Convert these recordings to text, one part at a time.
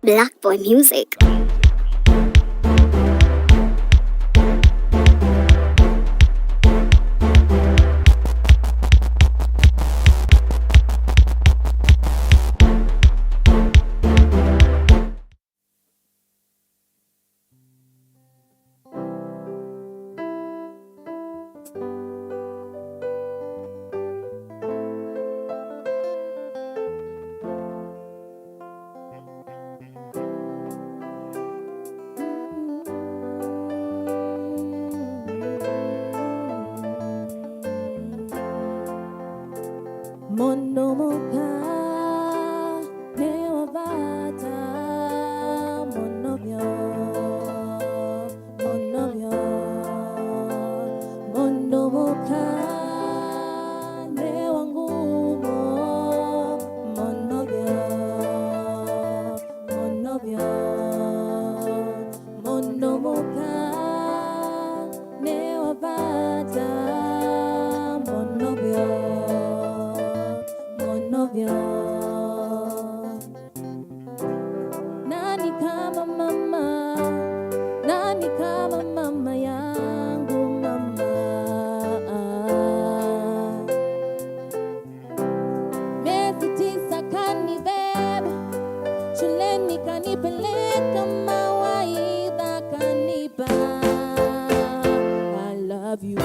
Black Boy Music. Mondo moka newa bata monobyo mondo moka newa ngumo monobyo mondo moka newa bata monobyo nani kama mama, nani kama mama yangu mama. Miezi 9 kanibeba shuleni, kanipeleka mawaidha, kanipa I love you.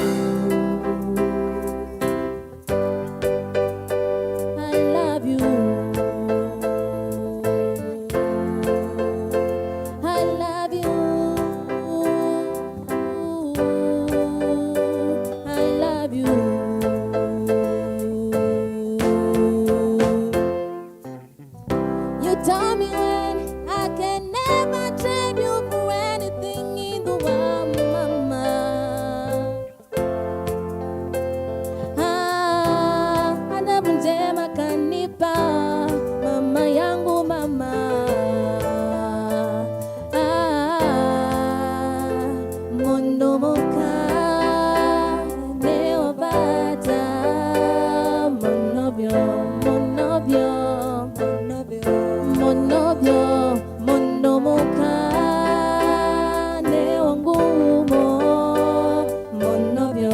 Tell me when I can never trade you for anything in the world, mama. Adabu njema kanipa mama yangu mama. Mondo moka neo bata monobyo mondo moka newa ngumo monobyo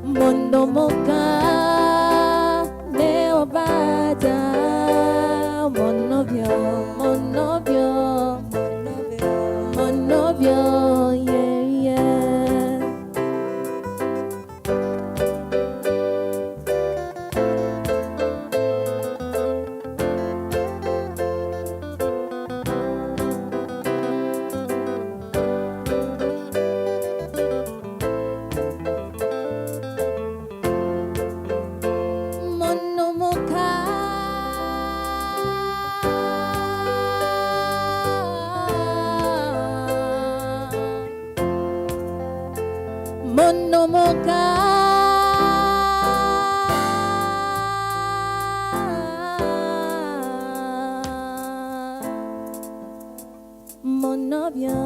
mondo moka newa bata monobyo yeah. Mondo moka monobyo.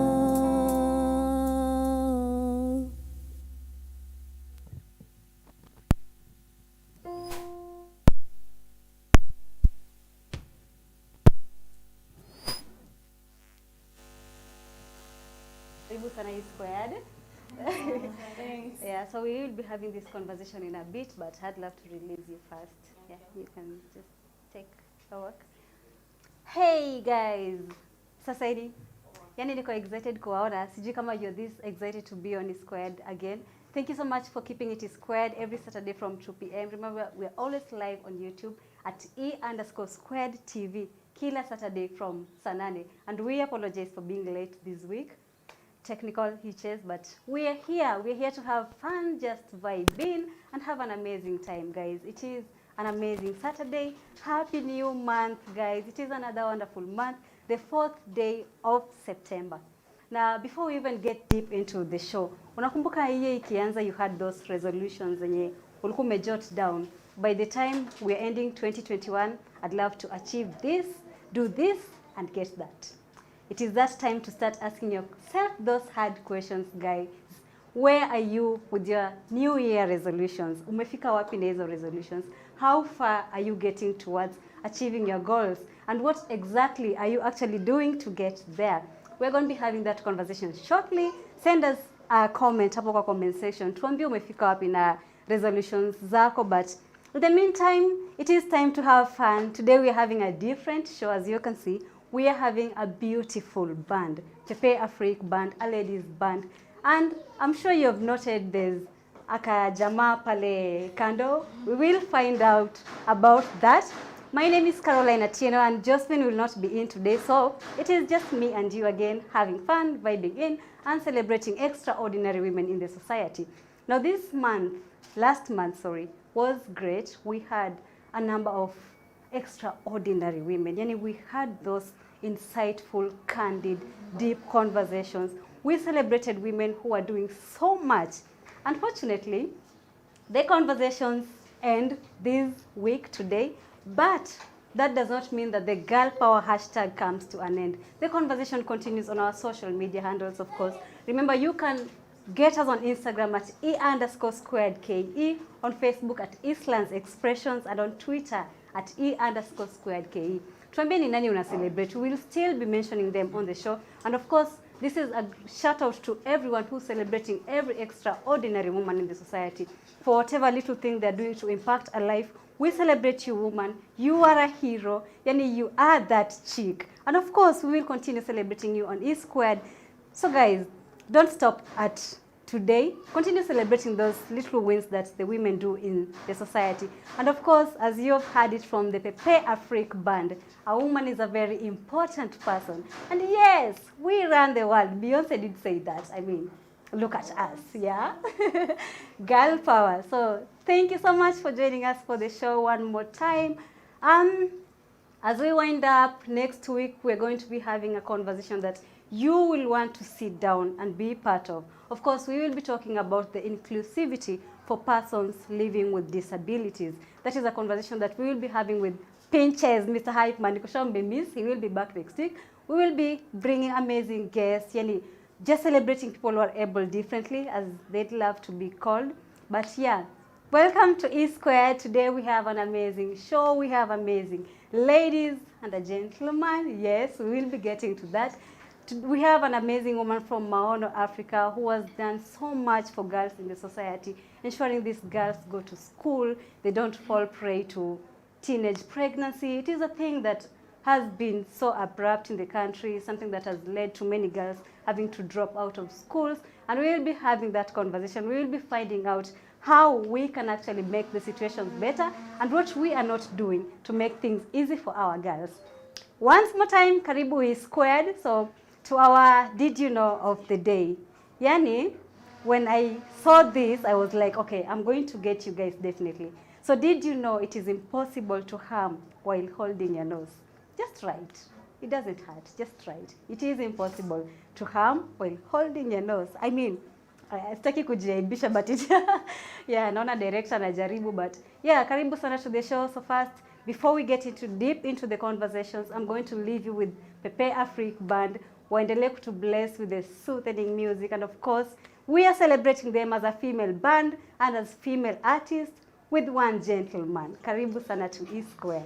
Sana squared. Thanks. Yeah, so we will be having this conversation in a bit, but I'd love to release you first. Yeah, you can just take a walk. Hey guys, sasa hivi yani niko excited kuwaona. Sijui kama you're this excited to be on Squared again. Thank you so much for keeping it squared every Saturday from 2 p.m. Remember, we're always live on YouTube at E_squared TV kila Saturday from Sanane. And we apologize for being late this week. Technical hitches, but we're here to have fun, just vibe in and have an amazing time, guys. It is an amazing Saturday. Happy new month, guys. It is another wonderful month, the 4th day of September. Now, before we even get deep into the show, unakumbuka hiye ikianza you had those resolutions zenye ulikuwa umejot down. By the time we're ending 2021, I'd love to achieve this, do this, and get that. It is that time to start asking yourself those hard questions, guys. Where are you with your New Year resolutions? Umefika wapi na hizo resolutions? How far are you getting towards achieving your goals? And what exactly are you actually doing to get there? We're going to be having that conversation shortly. Send us a comment hapo kwa comment section. Tuambie umefika wapi na resolutions zako, but in the meantime, it is time to have fun. Today we are having a different show. As you can see, we are having a beautiful band, PEPEARFRIK band, a ladies band. And I'm sure you have noted there's aka jamaa pale kando. We will find out about that. My name is Caroline Atieno, and Josephine will not be in today, so it is just me and you again having fun, vibing in, and celebrating extraordinary women in the society. Now this month, last month, sorry, was great. We had a number of extraordinary women. Yani we had those insightful, candid, deep conversations. We celebrated women who are doing so much. Unfortunately, the conversations end this week today, but that does not mean that the girl power hashtag comes to an end. The conversation continues on our social media handles, of course. Remember, you can get us on Instagram at E_squared_KE, on Facebook at Eastlands Expressions, and on Twitter at E_squared_KE. Tuambie ni nani una celebrate. We will still be mentioning them on the show. And of course, this is a shout out to everyone who's celebrating every extraordinary woman in the society for whatever little thing they're doing to impact a life. We celebrate you, woman. You are a hero. Yani, you are that chick. And of course, we will continue celebrating you on E Squared. So guys, don't stop at today. Continue celebrating those little wins that the women do in the society. And of course, as you have heard it from the PEPEARFRIK band, a woman is a very important person. And yes, we run the world. Beyonce did say that. I mean, look at us, yeah? Girl power. So thank you so much for joining us for the show one more time. As we wind up, next week we're going to be having a conversation that you will want to sit down and be part of. Of course, we will be talking about the inclusivity for persons living with disabilities. That is a conversation that we will be having with Pinches, Mr. Hype Man. He will be back next week. We will be bringing amazing guests, yani just celebrating people who are able differently, as they'd love to be called. But yeah, welcome to E Squared. Today we have an amazing show. We have amazing ladies and a gentleman. Yes, we will be getting to that. We have an amazing woman from Maono, Africa, who has done so much for girls in the society, ensuring these girls go to school, they don't fall prey to teenage pregnancy. It is a thing that has been so abrupt in the country, something that has led to many girls having to drop out of schools. And we will be having that conversation. We will be finding out how we can actually make the situations better and what we are not doing to make things easy for our girls. Once more time, Karibu is Squared. So to our did you know of the day. Yani, when I saw this, I was like, okay, I'm going to get you guys definitely. So did you know it is impossible to harm while holding your nose? Just try it. It doesn't hurt. Just try it. It is impossible to harm while holding your nose. I mean, sitaki kujiaibisha, but it yeah, naona director anajaribu, but yeah, karibu sana to the show. So first, before we get into deep into the conversations, I'm going to leave you with PEPEARFRIK band. Waendelee to bless with the soothing music, and of course, we are celebrating them as a female band and as female artists with one gentleman. Karibu sana to E Squared.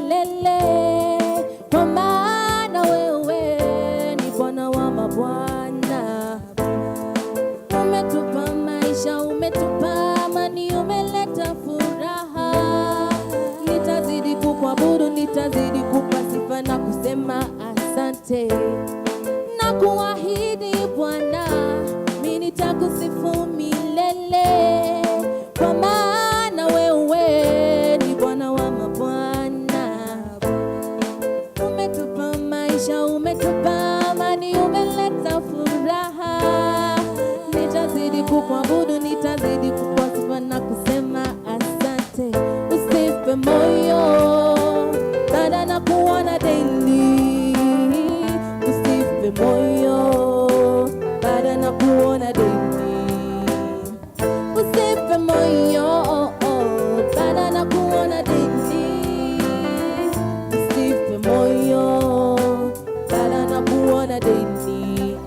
milele, kwa maana wewe ni Bwana wa mabwana. Umetupa maisha, umetupa amani, umeleta furaha. Nitazidi kukuabudu, nitazidi kukupa sifa na kusema asante. Na kuahidi Bwana, mimi nitakusifu milele, kwa maana wewe ni Bwana wa mabwana. Umetupa maisha, umetupa amani, umeleta furaha. Nitazidi kukuabudu, nitazidi kukupa sifa na kusema asante. Usife moyo, baada na kuona daily. Usife moyo, baada na kuona daily. Usife moyo, baada na kuona daily. Usife moyo, baada na kuona daily.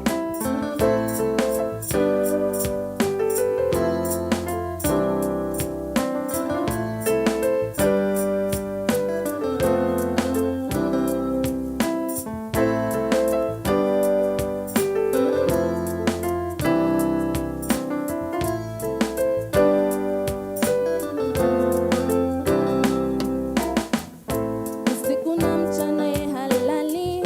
Usiku na mchana ye halali,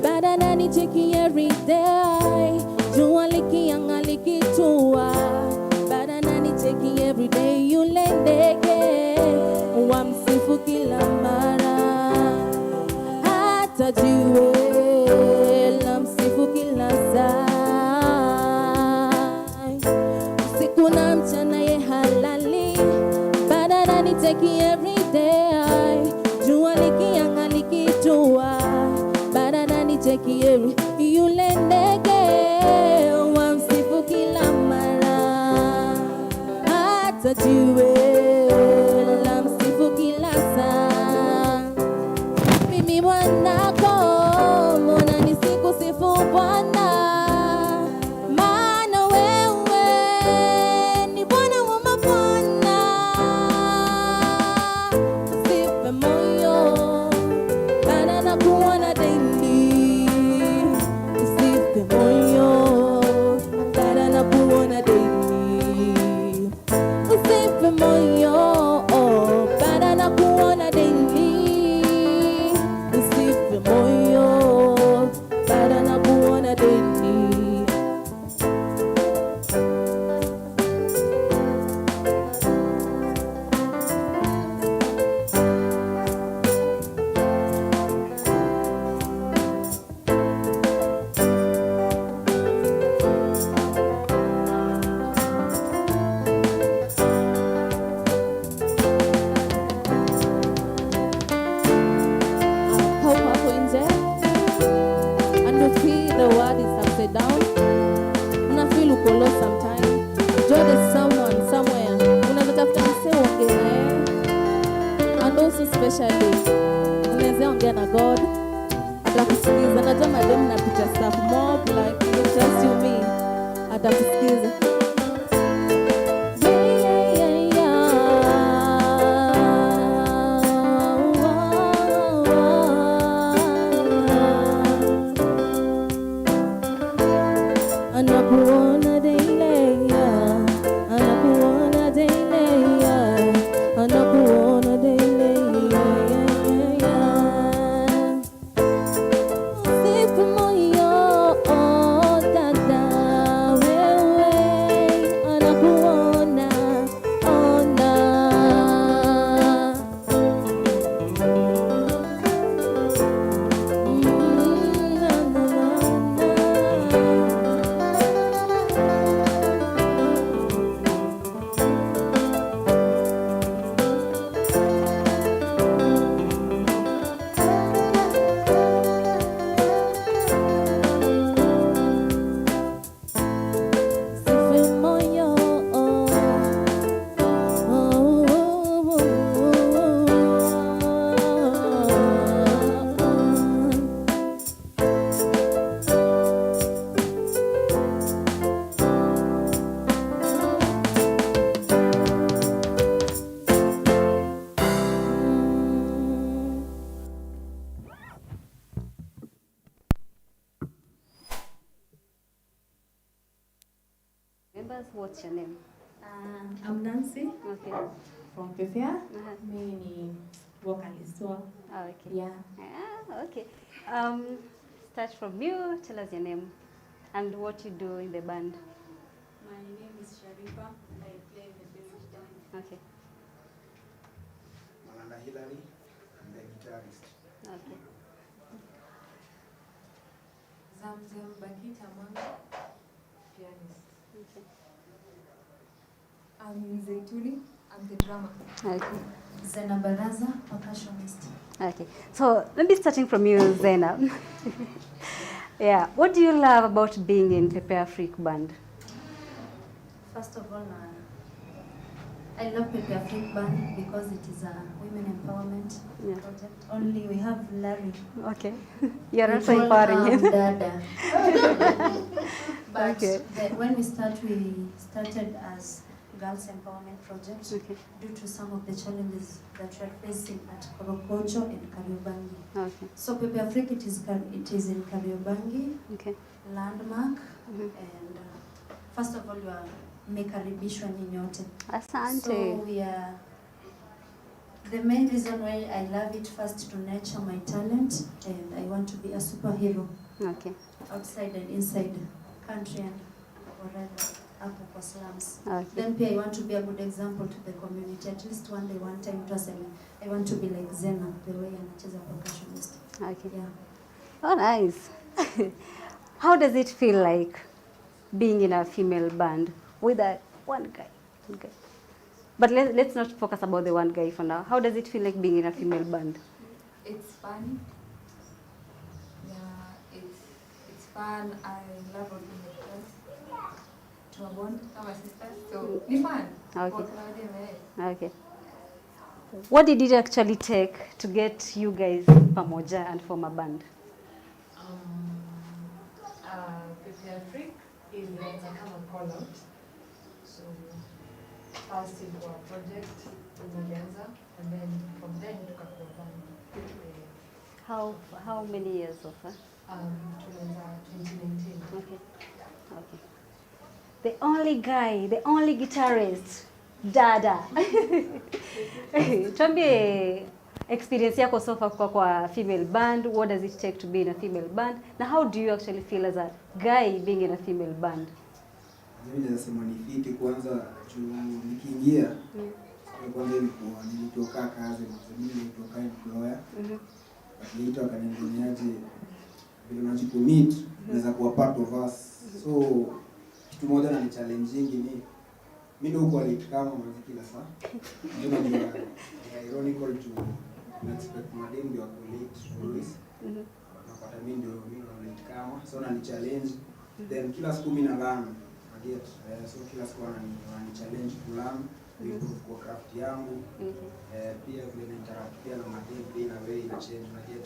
baada na nicheki every day. Jua likianga likitua, baada na nicheki every day. Yule ndege wamsifu kila mara, hata jiwe la msifu kila saa. Usiku na mchana ye halali, baada na nicheki every day. Jua likianga likitua, baada na nicheki every. Yule ndege wamsifu kila mara, hata jiwe la msifu kila saa. Mimi mwanako, mbona nisikusifu Bwana? Maana wewe ni Bwana wa mabwana. Usife moyo, baada na kuona daily. Usife moyo, baada na kuona daily. Usife moyo, baada na kuona daily. Usife moyo, baada na kuona daily. Hope hapo nje, and you feel the word is upside down. Una feel uko lost sometime. Join there's someone somewhere unaweza tafuta msee uongee naye, and also especially unaweza ongea na God, atakusikiza. Najua madem na picha stuff mob like it's just you me, atakusikiza. Anakuona daily, anakuona daily, anakuona daily. Usife moyo, dada wewe, us what's your name? I'm Nancy Okay. from PEPEAR. Uh-huh. Mimi ni vocalist wa. Oh, okay. Yeah. Okay. Start from you. Tell us your name and what you do in the band. My name is Sharifa. I play the bass guitar. Okay. Malanda Hillary, I'm the guitarist. Okay. Zamzam Bakita Manga, pianist. Okay. I'm Zaituli. I'm the drummer. Okay. Zena Baraza, percussionist. Okay. So maybe starting from you, Zena. Yeah. What do you love about being in PEPEARFRIK band? First of all, I love PEPEARFRIK band because it is a women empowerment project. Only we have Larry. Okay. You're We also call empowering him. Dada. But Okay. when we started as girls empowerment project Okay. due to some of the challenges that we are facing at Korokocho and Kariobangi. Okay. So PEPEARFRIK, it is in Kariobangi, Okay. landmark, and first of all, you are mekaribishwa nyote. Asante. So we are, the main reason why I love it, first to nurture my talent, and I want to be a superhero Okay. outside and inside country and wherever, hapo kwa slums. Okay. Then pia I want to be a good example to the community. At least one day, one time, I want to be like Zena, the way anacheza percussionist. Okay. Yeah. Oh, nice. How does it feel like being in a female band with one guy? Okay. But let's not focus about the one guy for now. How does it feel like being in a female band? It's fun. Yeah, it's fun. I love working with girls. To a bond, our sisters. So it's fun. Okay. Okay. What did it actually take to get you guys pamoja and form a band? PEPEARFRIK ilianza kama call out. So first ilikuwa project ilianza, and then from then tukakuwa band. How many years of Tulianza 2019. Okay. Okay. The only guy, the only guitarist, Dada. Tuambie experience yako so far kwa female band. What does it take to be in a female band? Now how do you actually feel as a guy being in a female band? Mimi nasema ni fiti kwanza nikiingia. Kwanza nilitoka kazi, mimi nilitoka employer. Later akaniambiaje vile unajicommit unaweza kuwa part of us. So kitu moja na ni challenging ni mimi ndio kwa late kama mwanzo kila saa. Ndio ironical to expect madem ndio kwa late always. Napata mimi ndio late kama so na ni challenge. Then kila siku mimi na learn get so kila siku ni challenge fulani improve kwa craft yangu. Pia vile na interact pia na madem pia na way na change na get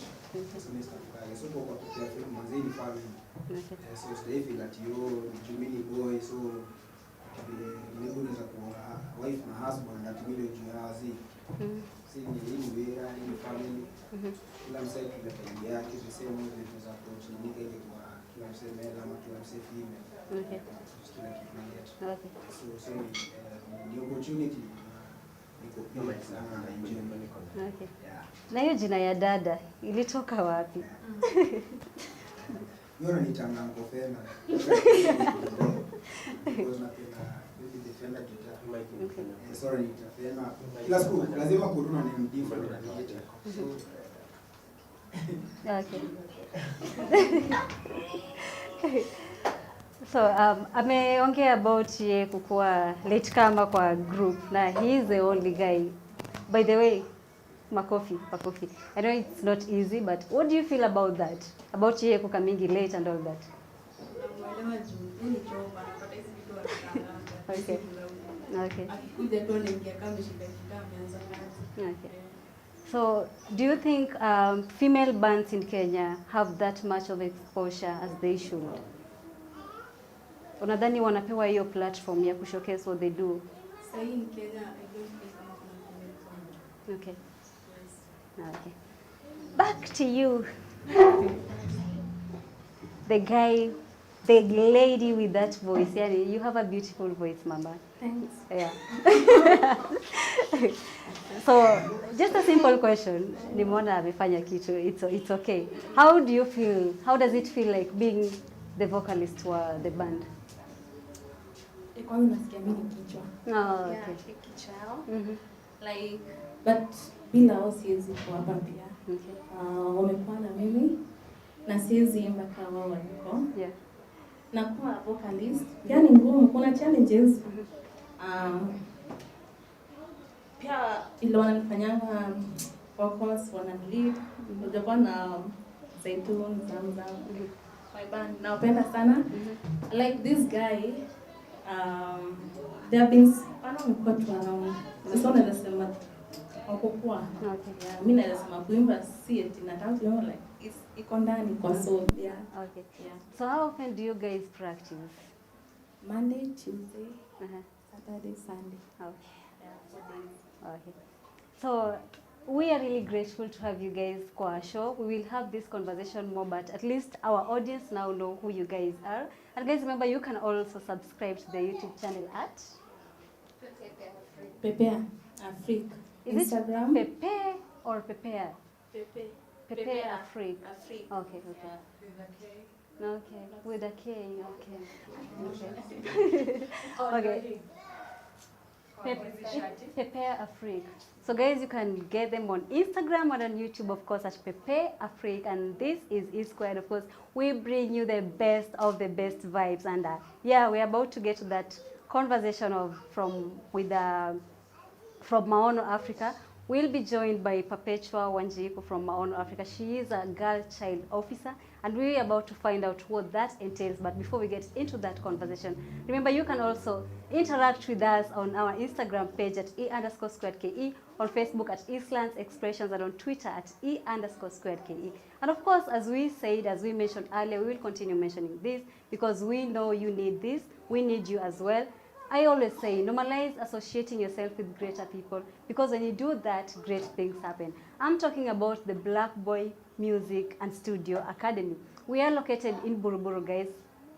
semester kale so kwa PEPEARFRIK mwanzini family. So stay feel that you Jimmy boy so vile unaweza kuwa wife na husband that vile juazi. Si ni wewe ni family. Kila msaidia kile pande yake the same way tunaweza approach ni ile kwa kila msaidia ama kila msaidia. Okay. Okay. So the opportunity niko pia sana na enjoy. Okay. Na hiyo jina ya Dada ilitoka wapi? Yona nitanga ngofena. Because napenda defender guitar. Sorry nitafena. Kila siku lazima kuruna name different na guitar. Okay. So ameongea about ye kukua late kama kwa group na he is the only guy. By the way, makofi. I know it's not easy, but what do you feel about that? About ye kukamingi late and all that? Okay. Okay. Okay. So, do you think female bands in Kenya have that much of exposure as they should? Unadhani wanapewa hiyo platform ya kushowcase what they do? Say in Kenya, I don't think I'm a female band. Okay. Yes. Okay. Back to you. The guy the lady with that voice. Yani, you have a beautiful voice, Mama. Thanks. Yeah. So, just a simple question. Nimeona amefanya kitu. It's okay. How do you feel? How does it feel like being the vocalist for the band? Kwanza nasikia mimi kichwa. Oh, okay. Yeah, kichwa yao. Mm-hmm. But bila wao siwezi kuwa hapa pia. Okay. Wamekuwa na mimi na siwezi imba kama wao walikuwa. Yeah. Na kuwa vocalist, pia ni ngumu, kuna challenges. Pia ile wananifanyanga of course wananlead. Ndio na Zaitun Zamzam. My band naupenda sana. I like this guy. There have been wamekuwa tu sasa nasema wakokuwa. Okay. Yeah, mimi nasema kuimba si eti nataka kuimba like iko ndani kwa soul. Yeah. Okay. Yeah. So how often do you guys practice? Monday, Tuesday, Uh-huh. Saturday, Sunday. Okay. Yeah, 4 days. Okay. So we are really grateful to have you guys for our show. We will have this conversation more, but at least our audience now know who you guys are. And guys, remember you can also subscribe to the YouTube channel at PEPEARFRIK. Is Instagram. it Pepe or Prepare? PEPEARFRIK. Afrique. Okay, okay. Okay, with a K, okay. Okay. PEPEARFRIK. So guys, you can get them on Instagram and on YouTube, of course, at PEPEARFRIK. And this is E Squared, of course. We bring you the best of the best vibes. And yeah, we're about to get to that conversation from Maono Africa. We'll be joined by Perpetua WANJIKU from Maono Africa. She is a girl child officer, and we're about to find out what that entails. But before we get into that conversation, remember you can also interact with us on our Instagram page at E_squared_KE, on Facebook at Eastlands Expressions, and on Twitter at E_squared_KE. And of course, as we mentioned earlier, we will continue mentioning this because we know you need this. We need you as well. I always say, normalize associating yourself with greater people, because when you do that, great things happen. I'm talking about the Black Boy Music and Studio Academy. We are located in Buruburu, guys,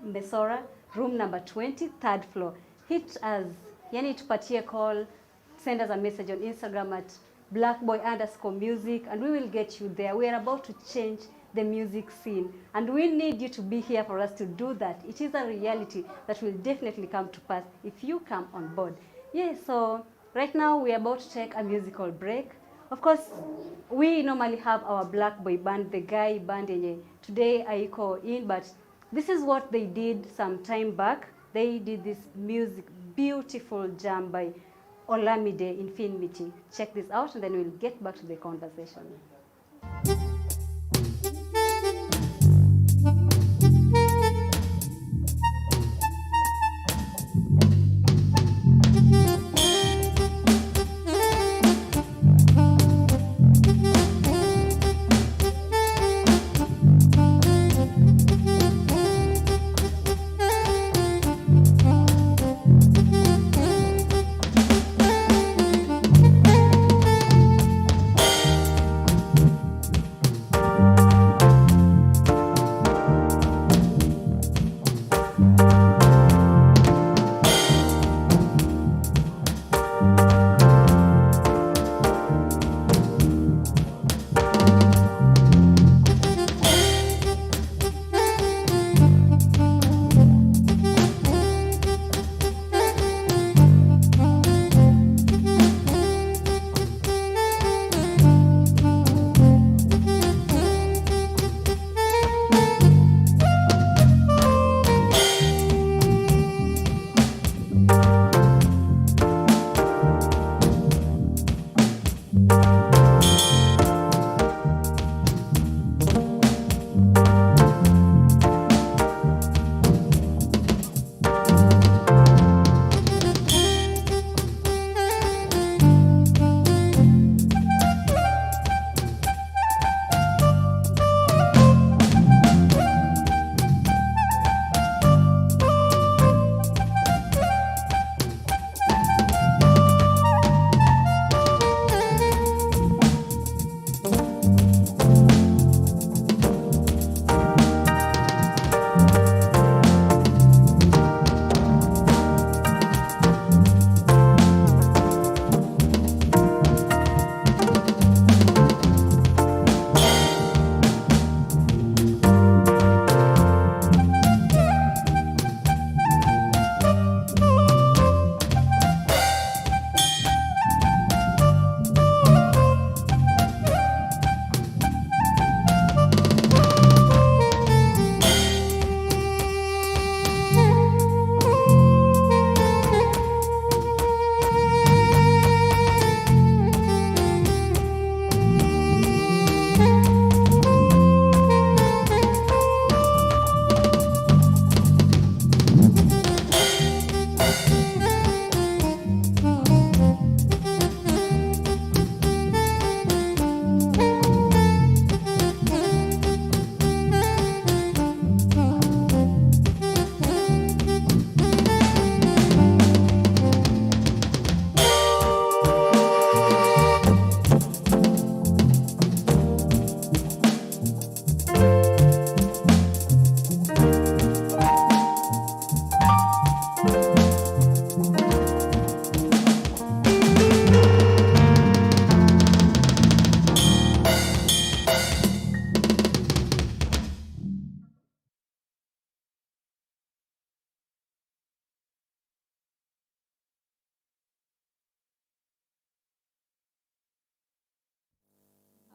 Mesora, room number 20, 3rd floor. Hit us, yani tupatie call, send us a message on Instagram at blackboy_music, and we will get you there. We are about to change the music scene, and we need you to be here for us to do that. It is a reality that will definitely come to pass if you come on board. Yes, so right now we are about to take a musical break. Of course, we normally have our Black Boy band, the guy band today I call in, but this is what they did some time back. They did this beautiful jam by Olamide Infinity. Check this out, and then we'll get back to the conversation.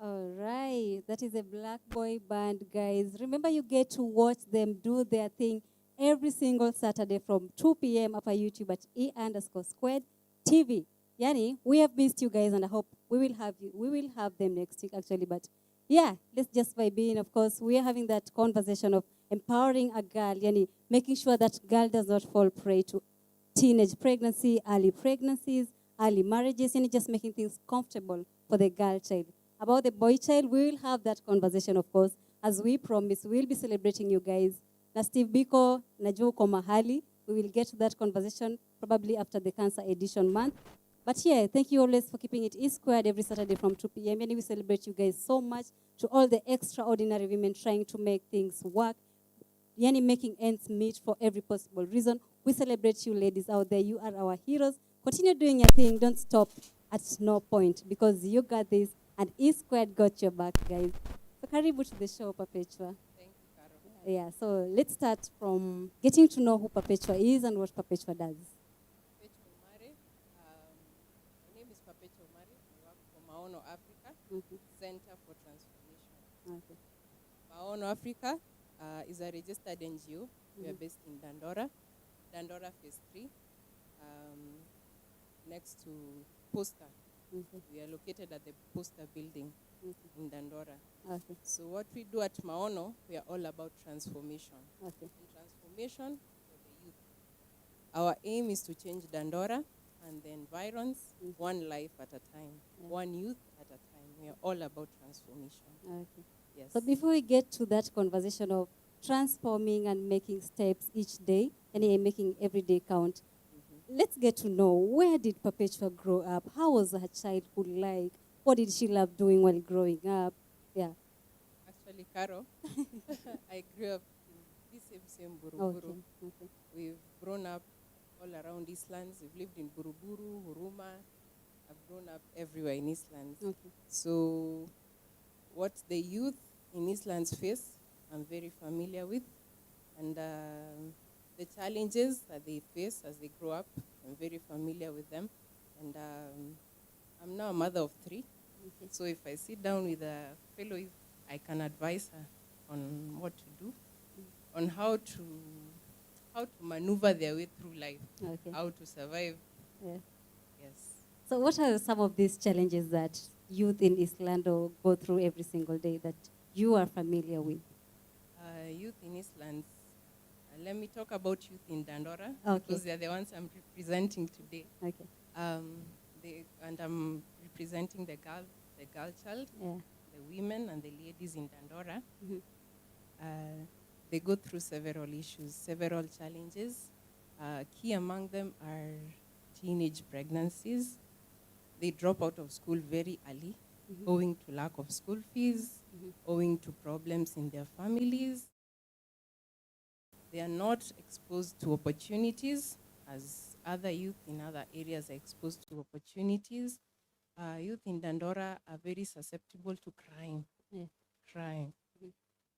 All right, that is a Black Boy Band, guys. Remember, you get to watch them do their thing every single Saturday from 2 p.m. up on YouTube at E_squared TV. Yani, we have missed you guys, and I hope we will have you. We will have them next week, actually. But yeah, let's just vibe in. Of course, we are having that conversation of empowering a girl, yani, making sure that girl does not fall prey to teenage pregnancy, early pregnancies, early marriages, and just making things comfortable for the girl child. About the boy child, we will have that conversation, of course. As we promised, we'll be celebrating you guys. Na Steve Biko, najua uko mahali. We will get to that conversation probably after the Cancer Edition month. But yeah, thank you always for keeping it E-squared every Saturday from 2 p.m. And we celebrate you guys so much, to all the extraordinary women trying to make things work, yani making ends meet for every possible reason. We celebrate you ladies out there. You are our heroes. Continue doing your thing. Don't stop at no point, because you got this, and E-squared got your back, guys. So karibu to the show, Perpetua. Thank you, Carol. Yeah, so let's start from getting to know who Perpetua is and what Perpetua does. Perpetua Umari. My name is Perpetua Umari. I work for Maono Africa Center for Transformation. Okay. Maono Africa is a registered NGO. We are based in Dandora, Phase 3, next to Posta. We are located at the Posta building in Dandora. Okay. So what we do at Maono, we are all about transformation. Okay. And transformation for the youth. Our aim is to change Dandora and the environs one life at a time, one youth at a time. We are all about transformation. Okay. Yes. So before we get to that conversation of transforming and making steps each day, and making every day count, let's get to know, where did Perpetua grow up? How was her childhood like? What did she love doing while growing up? Yeah. Actually, Carol, I grew up in this same Buruburu. Okay. Okay. We've grown up all around Eastlands. We've lived in Buruburu, Huruma. I've grown up everywhere in Eastlands. Okay. So what the youth in Eastlands face, I'm very familiar with. And the challenges that they face as they grow up, I'm very familiar with them. And I'm now a mother of 3. Okay. So if I sit down with a fellow youth, I can advise her on what to do, on how to maneuver their way through life, Okay. how to survive. Yeah. Yes. So what are some of these challenges that youth in East Lando go through every single day that you are familiar with? Youth in Eastlands. Let me talk about youth in Dandora, Okay. because they're the ones I'm representing today. Okay. And I'm representing the girl child, Yeah. the women and the ladies in Dandora. Mhm. They go through several issues, several challenges. Key among them are teenage pregnancies. They drop out of school very early, owing to lack of school fees, owing to problems in their families. They are not exposed to opportunities as other youth in other areas are exposed to opportunities. Youth in Dandora are very susceptible to crime. Yeah. Crime.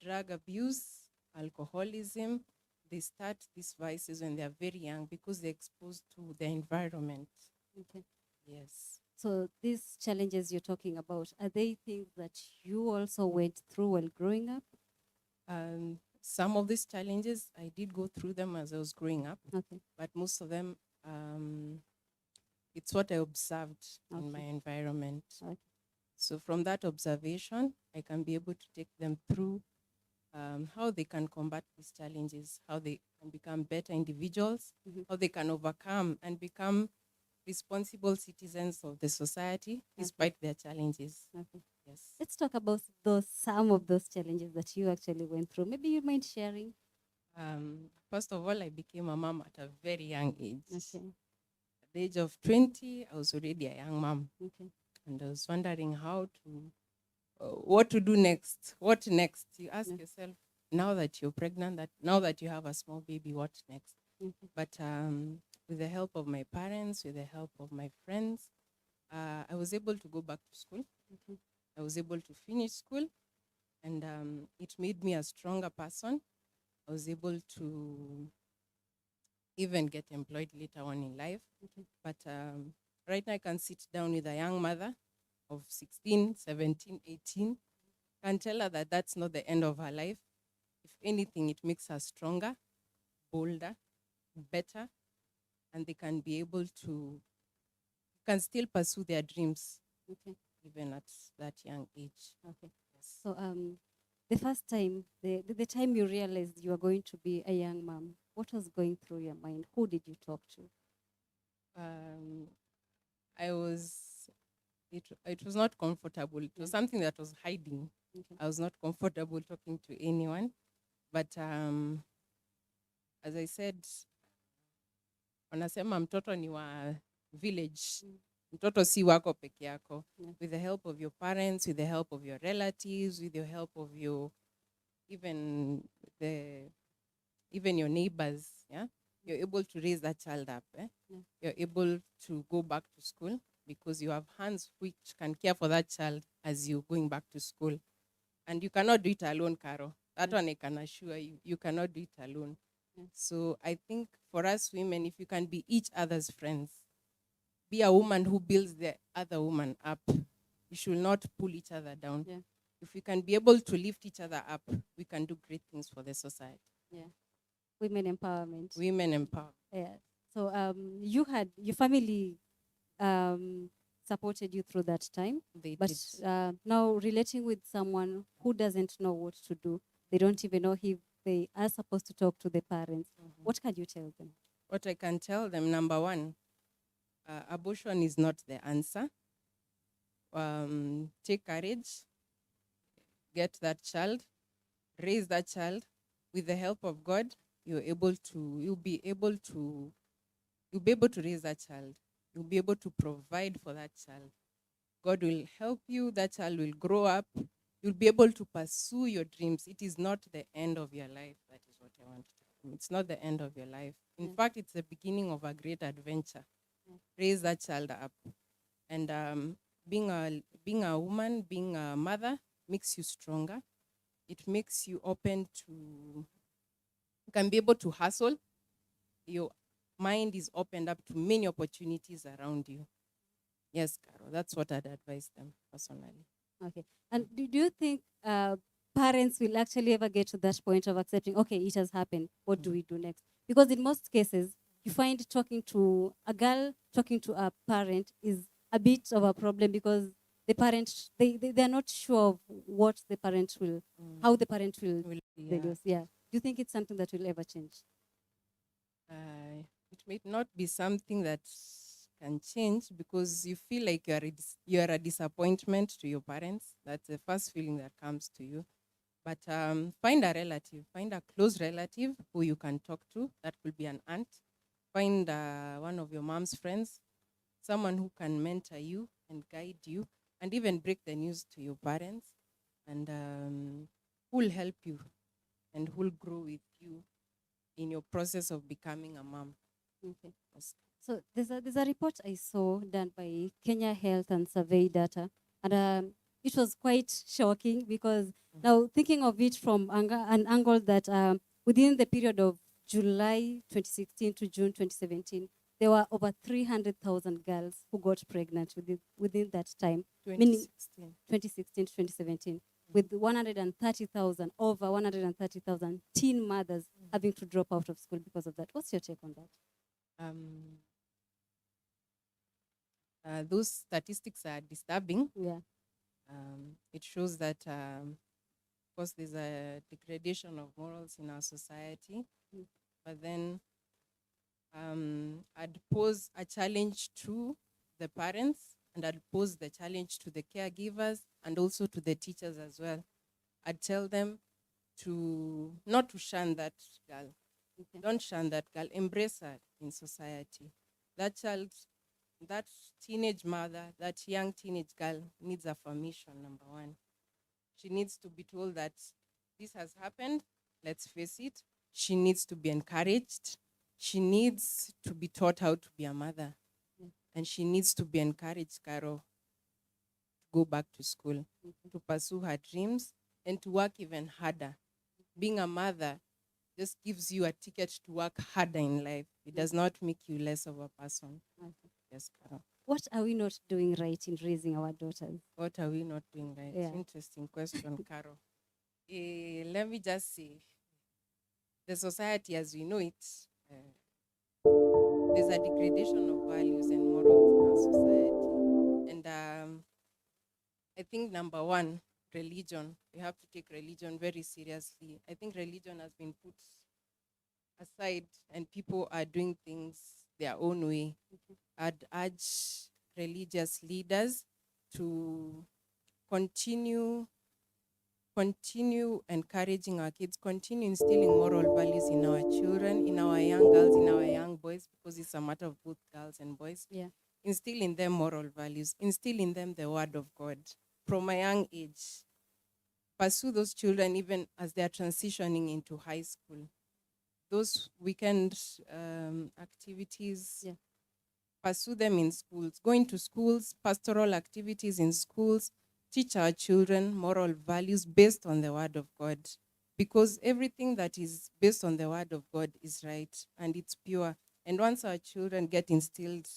Drug abuse, alcoholism. They start these vices when they are very young because they're exposed to the environment. Okay. Yes. So these challenges you're talking about, are they things that you also went through while growing up? Some of these challenges, I did go through them as I was growing up, Okay. but most of them, it's what I observed in Okay. my environment. Okay. So from that observation, I can be able to take them through how they can combat these challenges, how they can become better individuals, how they can overcome and become responsible citizens of the society despite their challenges. Okay. Yes. Let's talk about some of those challenges that you actually went through. Maybe you mind sharing? First of all, I became a mom at a very young age. Okay. At the age of 20, I was already a young mom. Okay. And I was wondering what to do next. What next? You ask yourself, now that you're pregnant, now that you have a small baby, what next? Okay. But with the help of my parents, with the help of my friends, I was able to go back to school. Okay. I was able to finish school, and it made me a stronger person. I was able to even get employed later on in life. Okay. But right now I can sit down with a young mother of 16, 17, 18, can tell her that that's not the end of her life. If anything, it makes her stronger, bolder, better, and they can be able to, can still pursue their dreams, Okay. even at that young age. Okay. Yes. So the first time, the time you realized you were going to be a young mom, what was going through your mind? Who did you talk to? I was, it was not comfortable. It was something that was hiding. Okay. I was not comfortable talking to anyone. But as I said, wanasema mtoto ni wa village. Mtoto si wako peke yako. Yeah. With the help of your parents, with the help of your relatives, with the help of your, even your neighbors, yeah? You're able to raise that child up. Yeah. You're able to go back to school because you have hands which can care for that child as you're going back to school. And you cannot do it alone, Caro. That one I can assure you. You cannot do it alone. Yeah. So I think for us women, if you can be each other's friends, be a woman who builds the other woman up. You should not pull each other down. Yeah. If we can be able to lift each other up, we can do great things for the society. Yeah. Women empowerment. Women empower. Yeah. So your family supported you through that time. They But did. now relating with someone who doesn't know what to do, they don't even know if they are supposed to talk to the parents. What can you tell them? What I can tell them, number one, abortion is not the answer. Take courage, get that child, raise that child. With the help of God, you'll be able to raise that child. You'll be able to provide for that child. God will help you. That child will grow up. You'll be able to pursue your dreams. It is not the end of your life. That is what I want to tell you. It's not the end of your life. In fact, it's the beginning of a great adventure. Raise that child up. And being a woman, being a mother makes you stronger. It makes you open to, you can be able to hustle. Your mind is opened up to many opportunities around you. Yes, Carol, that's what I'd advise them personally. Okay. And do you think parents will actually ever get to that point of accepting, okay, it has happened, what do we do next? Because in most cases, you find a girl talking to a parent is a bit of a problem because the parent, they're not sure of what the parent will, how the parent will reduce. Yeah. Do you think it's something that will ever change? It may not be something that can change because you feel like you are a disappointment to your parents. That's the first feeling that comes to you. But find a relative, find a close relative who you can talk to. That could be an aunt. Find one of your mom's friends, someone who can mentor you and guide you, and even break the news to your parents, and who will help you and who will grow with you in your process of becoming a mom. Okay. So there's a report I saw done by Kenya Health and Survey Data, and it was quite shocking because now thinking of it from an angle that within the period of July 2016 to June 2017, there were over 300,000 girls who got pregnant within that time, meaning 2016 to 2017, with over 130,000 teen mothers having to drop out of school because of that. What's your take on that? Those statistics are disturbing. Yeah. It shows that, of course, there's a degradation of morals in our society. But then I'd pose a challenge to the parents, and I'd pose the challenge to the caregivers and also to the teachers as well. I'd tell them not to shun that girl. Okay. Don't shun that girl. Embrace her in society. That child, that teenage mother, that young teenage girl needs affirmation, number one. She needs to be told that this has happened. Let's face it. She needs to be encouraged. She needs to be taught how to be a mother. And she needs to be encouraged, Carol, to go back to school, to pursue her dreams, and to work even harder. Being a mother just gives you a ticket to work harder in life. It does not make you less of a person. Yes, Carol. what are we not doing right in raising our daughters? What are we not doing right? Yeah. Interesting question, Carol. Let me just say, the society as we know it, there's a degradation of values and morals in our society. And I think number one, religion. We have to take religion very seriously. I think religion has been put aside and people are doing things their own way. I'd urge religious leaders to continue encouraging our kids, continue instilling moral values in our children, in our young girls, in our young boys, because it's a matter of both girls and boys. Yeah. Instill in them moral values, instill in them the word of God from a young age. Pursue those children even as they are transitioning into high school. Those weekend activities, Yeah. pursue them in schools, going to schools, pastoral activities in schools, teach our children moral values based on the word of God. Because everything that is based on the word of God is right and it's pure. And once our children get instilled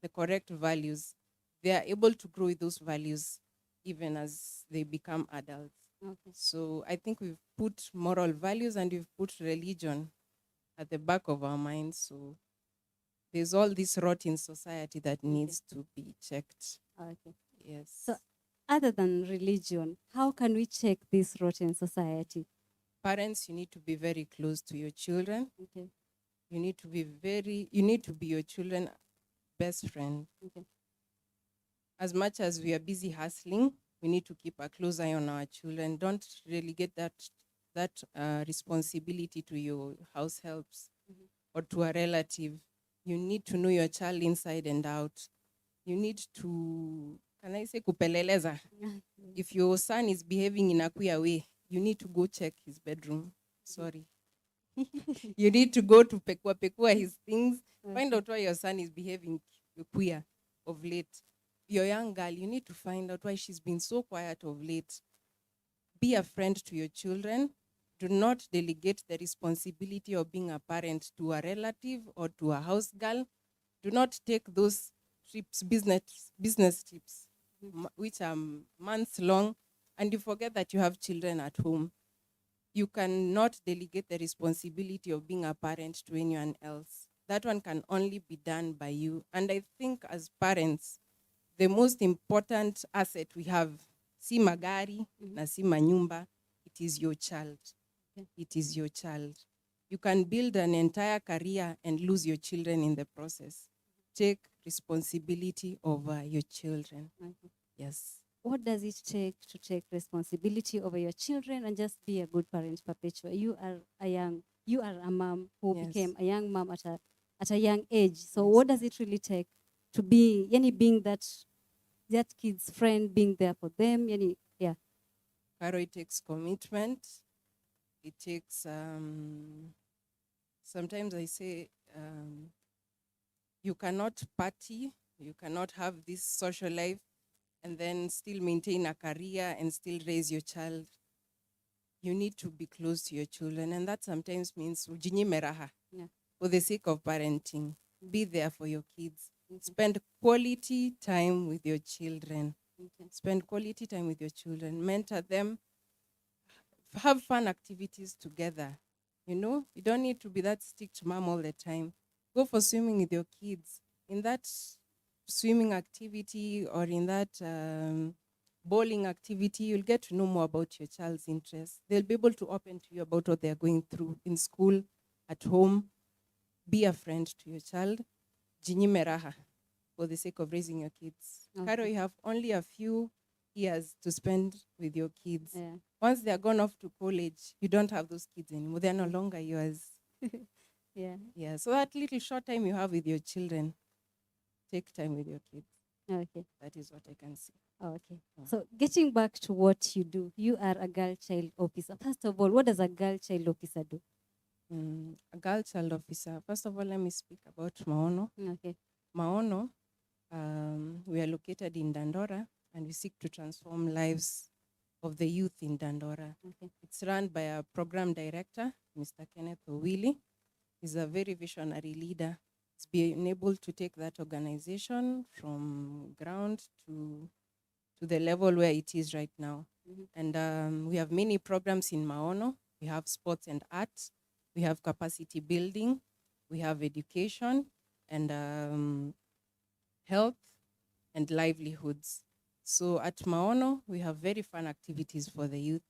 the correct values, they are able to grow with those values even as they become adults. Okay. So I think we've put moral values and we've put religion at the back of our minds. So there's all this rot in society that needs to be checked. Okay. Yes. So, other than religion, how can we check this rotten society? Parents, you need to be very close to your children. Okay. You need to be your children's best friend. Okay. As much as we are busy hustling, we need to keep a close eye on our children. Don't relegate that responsibility to your house helps or to a relative. You need to know your child inside and out. You need to, can I say kupeleleza? If your son is behaving in a queer way, you need to go check his bedroom. Sorry. You need to go to pekua his things. Find out why your son is behaving queer of late. Your young girl, you need to find out why she's been so quiet of late. Be a friend to your children. Do not delegate the responsibility of being a parent to a relative or to a house girl. Do not take those trips, business trips, which are months long, and you forget that you have children at home. You cannot delegate the responsibility of being a parent to anyone else. That one can only be done by you. And I think as parents, the most important asset we have, si magari, na si manyumba, it is your child. It is your child. You can build an entire career and lose your children in the process. Take responsibility over your children. Yes. What does it take to take responsibility over your children and just be a good parent, Perpetua? You are a mom who Yes. became a young mom at a young age. So Yes. what does it really take to be, being that kid's friend, being there for them? Yeah. Caro, it takes commitment. It takes, sometimes I say, you cannot party, you cannot have this social life and then still maintain a career and still raise your child. You need to be close to your children, and that sometimes means ujinyime raha. Yeah. For the sake of parenting. Be there for your kids. Spend quality time with your children. Spend quality time with your children. Mentor them. Have fun activities together. You don't need to be that strict mom all the time. Go for swimming with your kids. In that swimming activity or in that bowling activity, you'll get to know more about your child's interests. They'll be able to open to you about what they're going through in school, at home. Be a friend to your child. Jinyime raha for the sake of raising your kids. Okay. Caro, you have only a few years to spend with your kids. Yeah. Once they're gone off to college, you don't have those kids anymore. They're no longer yours. Yeah. Yeah. So that little short time you have with your children, take time with your kids. Okay. That is what I can say. Okay. So getting back to what you do, you are a girl child officer. First of all, what does a girl child officer do? A girl child officer. First of all, let me speak about Maono. Okay. Maono, we are located in Dandora and we seek to transform lives of the youth in Dandora. Okay. It's run by a program director, Mr. Kenneth Owili. He's a very visionary leader. It's being able to take that organization from ground to the level where it is right now. And we have many programs in Maono. We have sports and arts. We have capacity building. We have education and health and livelihoods. So at Maono, we have very fun activities for the youth.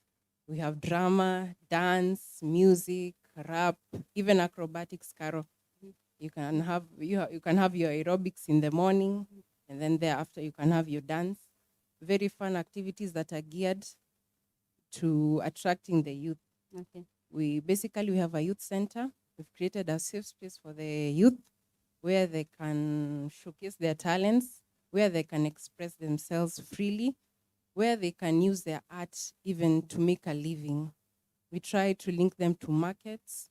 We have drama, dance, music, rap, even acrobatics, Caro. You can have your aerobics in the morning, and then thereafter you can have your dance. Very fun activities that are geared to attracting the youth. Okay. We have a youth center. We've created a safe space for the youth where they can showcase their talents, where they can express themselves freely, where they can use their art even to make a living. We try to link them to markets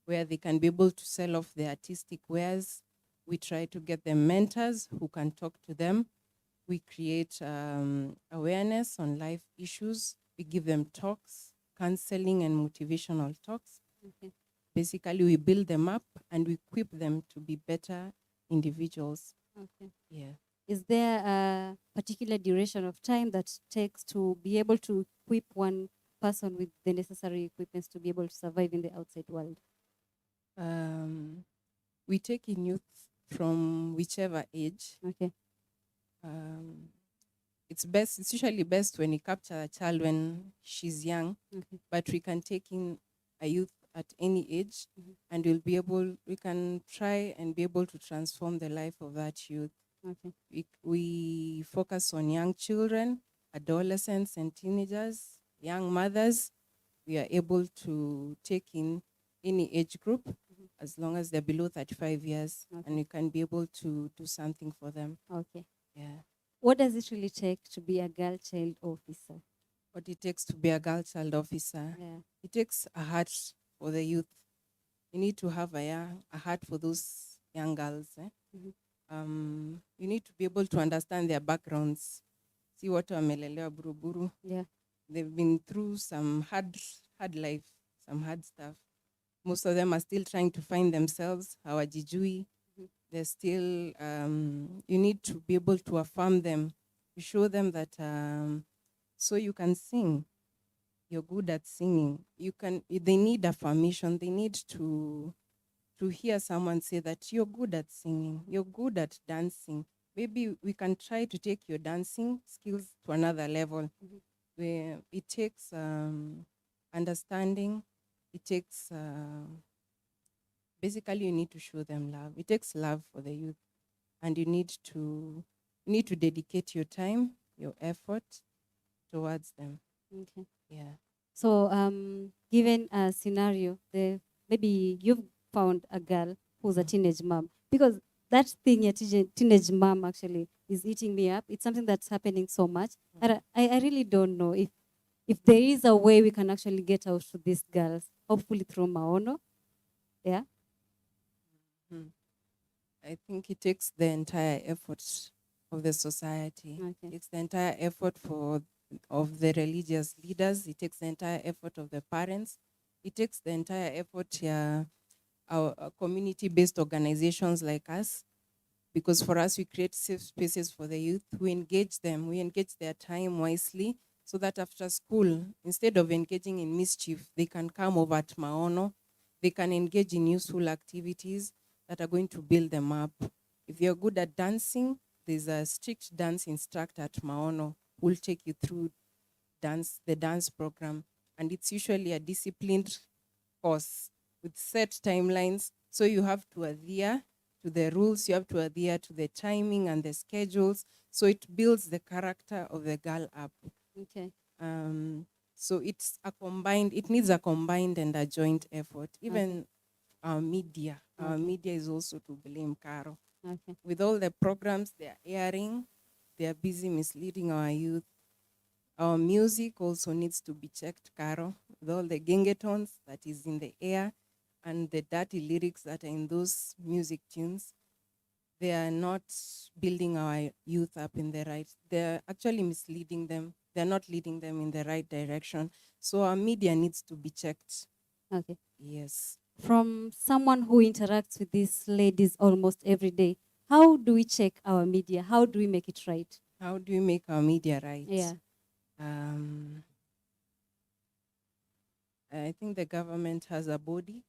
where they can be able to sell off their artistic wares. We try to get them mentors who can talk to them. We create awareness on life issues. We give them talks, counseling and motivational talks. Okay. Basically, we build them up and we equip them to be better individuals. Okay. Yeah. Is there a particular duration of time that takes to be able to equip one person with the necessary equipments to be able to survive in the outside world? We take in youth from whichever age. Okay. It's usually best when you capture a child when she's young, Okay. but we can take in a youth at any age, and we can try and be able to transform the life of that youth. Okay. We focus on young children, adolescents and teenagers, young mothers. We are able to take in any age group as long as they're below 35 years, and we can be able to do something for them. Okay. Yeah. What does it really take to be a girl child officer? What it takes to be a girl child officer. Yeah. It takes a heart for the youth. You need to have a heart for those young girls. You need to be able to understand their backgrounds. See what wamelelewa buruburu. Yeah. They've been through some hard life, some hard stuff. Most of them are still trying to find themselves. Hawajijui. They're still, you need to be able to affirm them. You show them that, so you can sing. You're good at singing. They need affirmation. They need to hear someone say that you're good at singing. You're good at dancing. Maybe we can try to take your dancing skills to another level. Where it takes understanding. It takes, basically you need to show them love. It takes love for the youth, and you need to dedicate your time, your effort towards them. Okay. Yeah. So, given a scenario, maybe you've found a girl who's a teenage mom, because that thing, a teenage mom actually is eating me up. It's something that's happening so much. I really don't know if there is a way we can actually get out to these girls, hopefully through Maono. Yeah. I think it takes the entire effort of the society. Okay. It's the entire effort of the religious leaders. It takes the entire effort of the parents. It takes the entire effort our community-based organizations like us, because for us, we create safe spaces for the youth. We engage them. We engage their time wisely so that after school, instead of engaging in mischief, they can come over to Maono. They can engage in useful activities that are going to build them up. If you're good at dancing, there's a strict dance instructor at Maono who will take you through the dance program. And it's usually a disciplined course with set timelines. So you have to adhere to the rules, you have to adhere to the timing and the schedules. So it builds the character of the girl up. Okay. So it needs a combined and a joint effort. Even our media is also to blame, Caro. Okay. With all the programs they are airing, they are busy misleading our youth. Our music also needs to be checked, Caro, with all the gengetons that is in the air and the dirty lyrics that are in those music tunes. They are not building our youth up in the right. They're actually misleading them. They're not leading them in the right direction. So our media needs to be checked. Okay. Yes. from someone who interacts with these ladies almost every day, how do we check our media? How do we make it right? How do we make our media right? Yeah. I think the government has a body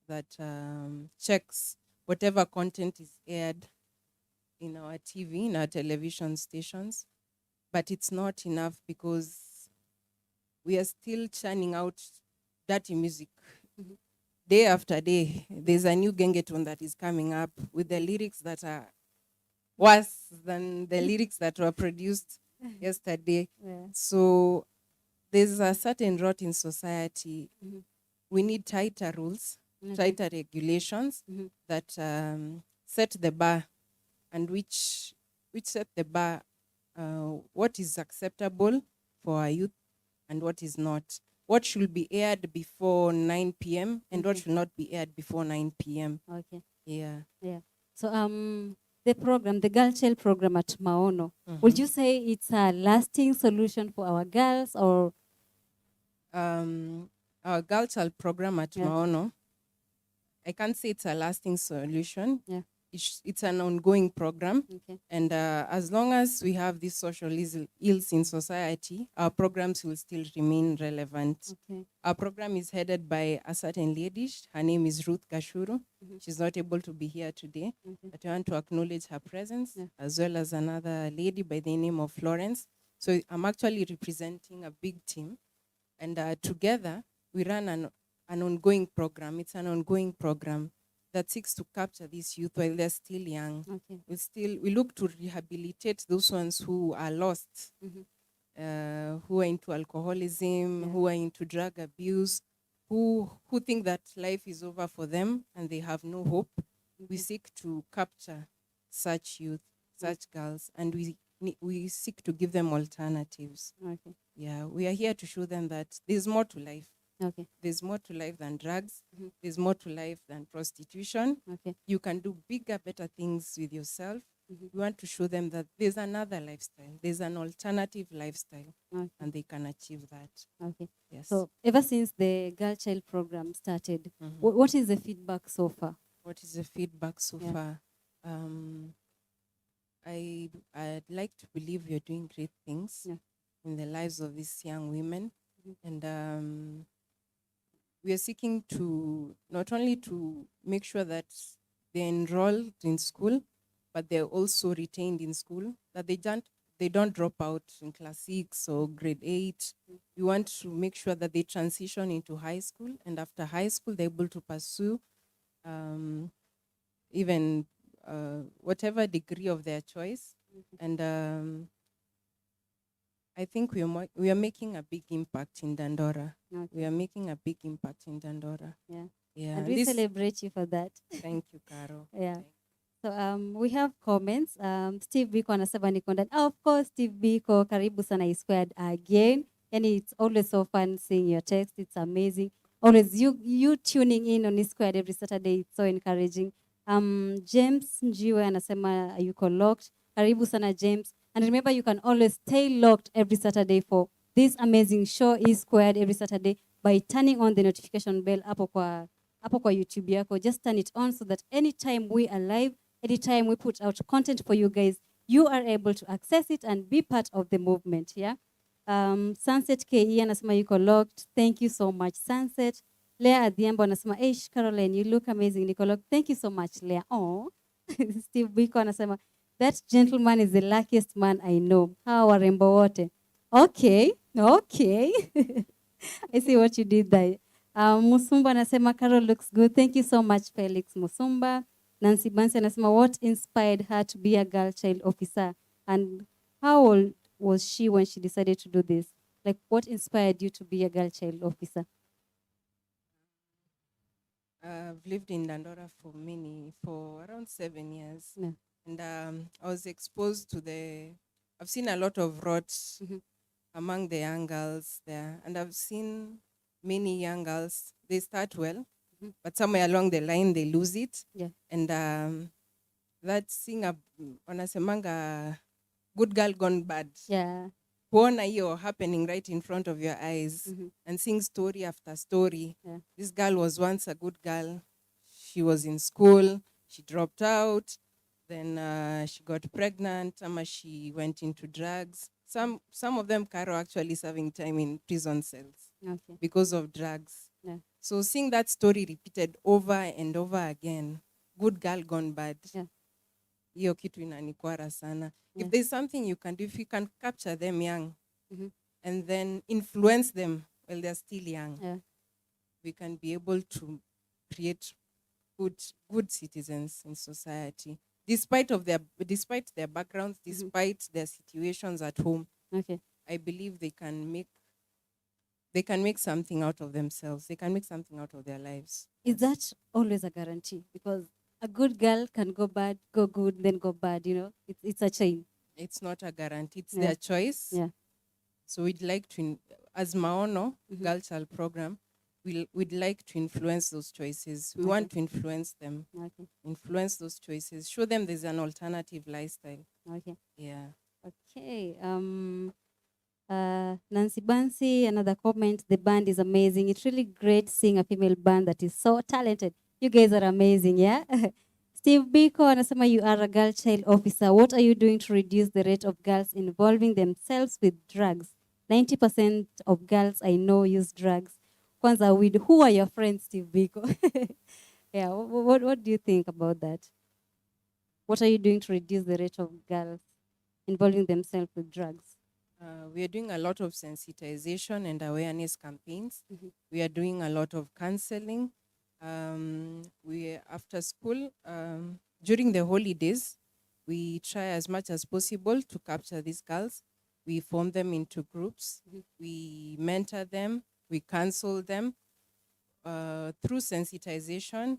that checks whatever content is aired in our TV, in our television stations. But it's not enough because we are still churning out dirty music. Day after day, there's a new gengeton that is coming up with the lyrics that are worse than the lyrics that were produced yesterday. Yeah. So there's a certain rot in society. We need tighter rules, tighter regulations that set the bar, and which set the bar, what is acceptable for our youth and what is not. What should be aired before 9 p.m. and what should not be aired before 9 p.m. Okay. Yeah. Yeah. So the program, the Girl Child program at Maono, would you say it's a lasting solution for our girls, or our Girl Child program at Maono, I can't say it's a lasting solution. Yeah. It's an ongoing program. Okay. And as long as we have these social ills in society, our programs will still remain relevant. Okay. Our program is headed by a certain lady. Her name is Ruth Gashuru. She's not able to be here today, but I want to acknowledge her presence, as well as another lady by the name of Florence. So I'm actually representing a big team. And together, we run an ongoing program. It's an ongoing program that seeks to capture these youth while they're still young. Okay. We look to rehabilitate those ones who are lost, who are into alcoholism, who are into drug abuse, who think that life is over for them and they have no hope. We seek to capture such youth, such girls, and we seek to give them alternatives. Okay. Yeah, we are here to show them that there's more to life. Okay. There's more to life than drugs. There's more to life than prostitution. Okay. You can do bigger, better things with yourself. We want to show them that there's another lifestyle. There's an alternative lifestyle, and they can achieve that. Okay. Yes. So ever since the Girl Child program started, what is the feedback so far? What is the feedback so far? I'd like to believe you're doing great things in the lives of these young women. And we are seeking to not only to make sure that they're enrolled in school, but they're also retained in school, that they don't drop out in class 6 or grade 8. We want to make sure that they transition into high school, and after high school, they're able to pursue even whatever degree of their choice. And I think we are making a big impact in Dandora. Okay. We are making a big impact in Dandora. Yeah. Yeah. And we celebrate you for that. Thank you, Caro. Yeah. So we have comments. Steve Biko anasema niko ndani. Of course, Steve Biko, karibu sana I-Squared again. And it's always so fun seeing your text. It's amazing. Always you tuning in on I-Squared every Saturday. It's so encouraging. James Njiwe anasema yuko locked. Karibu sana James. And remember, you can always stay locked every Saturday for this amazing show I-Squared every Saturday by turning on the notification bell hapo kwa YouTube yako. Just turn it on so that anytime we are live, anytime we put out content for you guys, you are able to access it and be part of the movement. Yeah. Sunset KE anasema yuko locked. Thank you so much, Sunset. Leah Adhiambo anasema, Caroline, you look amazing, niko locked. Thank you so much, Leah. Oh, Steve Biko anasema, that gentleman is the luckiest man I know. Hawa warembo wote. Okay. I see what you did there. Musumba anasema, Carol looks good. Thank you so much, Felix Musumba. Nancy Bansi anasema, what inspired her to be a girl child officer? And how old was she when she decided to do this? Like, what inspired you to be a girl child officer? I've lived in Dandora for around 7 years. Yeah. And I was exposed to I've seen a lot of rot among the young girls there. And I've seen many young girls, they start well, but somewhere along the line, they lose it. Yeah. And that's seeing wanasemanga good girl gone bad. Yeah. kuona hiyo happening right in front of your eyes and seeing story after story. Yeah. This girl was once a good girl. She was in school. She dropped out. Then she got pregnant. She went into drugs. Some of them, Caro, actually serving time in prison cells Okay. because of drugs. Yeah. So seeing that story repeated over and over again, good girl gone bad. Yeah. Hiyo kitu inanikwara sana. Yeah. If there's something you can do, if you can capture them young and then influence them while they're still young, Yeah. we can be able to create good citizens in society, despite their backgrounds, despite their situations at home. Okay. I believe they can make something out of themselves. They can make something out of their lives. Is that always a guarantee? Because a good girl can go bad, go good, then go bad, you know? It's a chain. It's not a guarantee. It's Yeah. their choice. Yeah. So we'd like to, as Maono Girl Child Program, we'd like to influence those choices. We want to influence them, Okay. influence those choices, show them there's an alternative lifestyle. Okay. Yeah. Okay. Nancy Bansi, another comment. The band is amazing. It's really great seeing a female band that is so talented. You guys are amazing, yeah? Steve Biko anasema, you are a girl child officer. What are you doing to reduce the rate of girls involving themselves with drugs? 90% of girls I know use drugs. Kwanza, who are your friends, Steve Biko? Yeah, what do you think about that? What are you doing to reduce the rate of girls involving themselves with drugs? We are doing a lot of sensitization and awareness campaigns. We are doing a lot of counseling. We after school, during the holidays, we try as much as possible to capture these girls. We form them into groups. We mentor them. We counsel them through sensitization,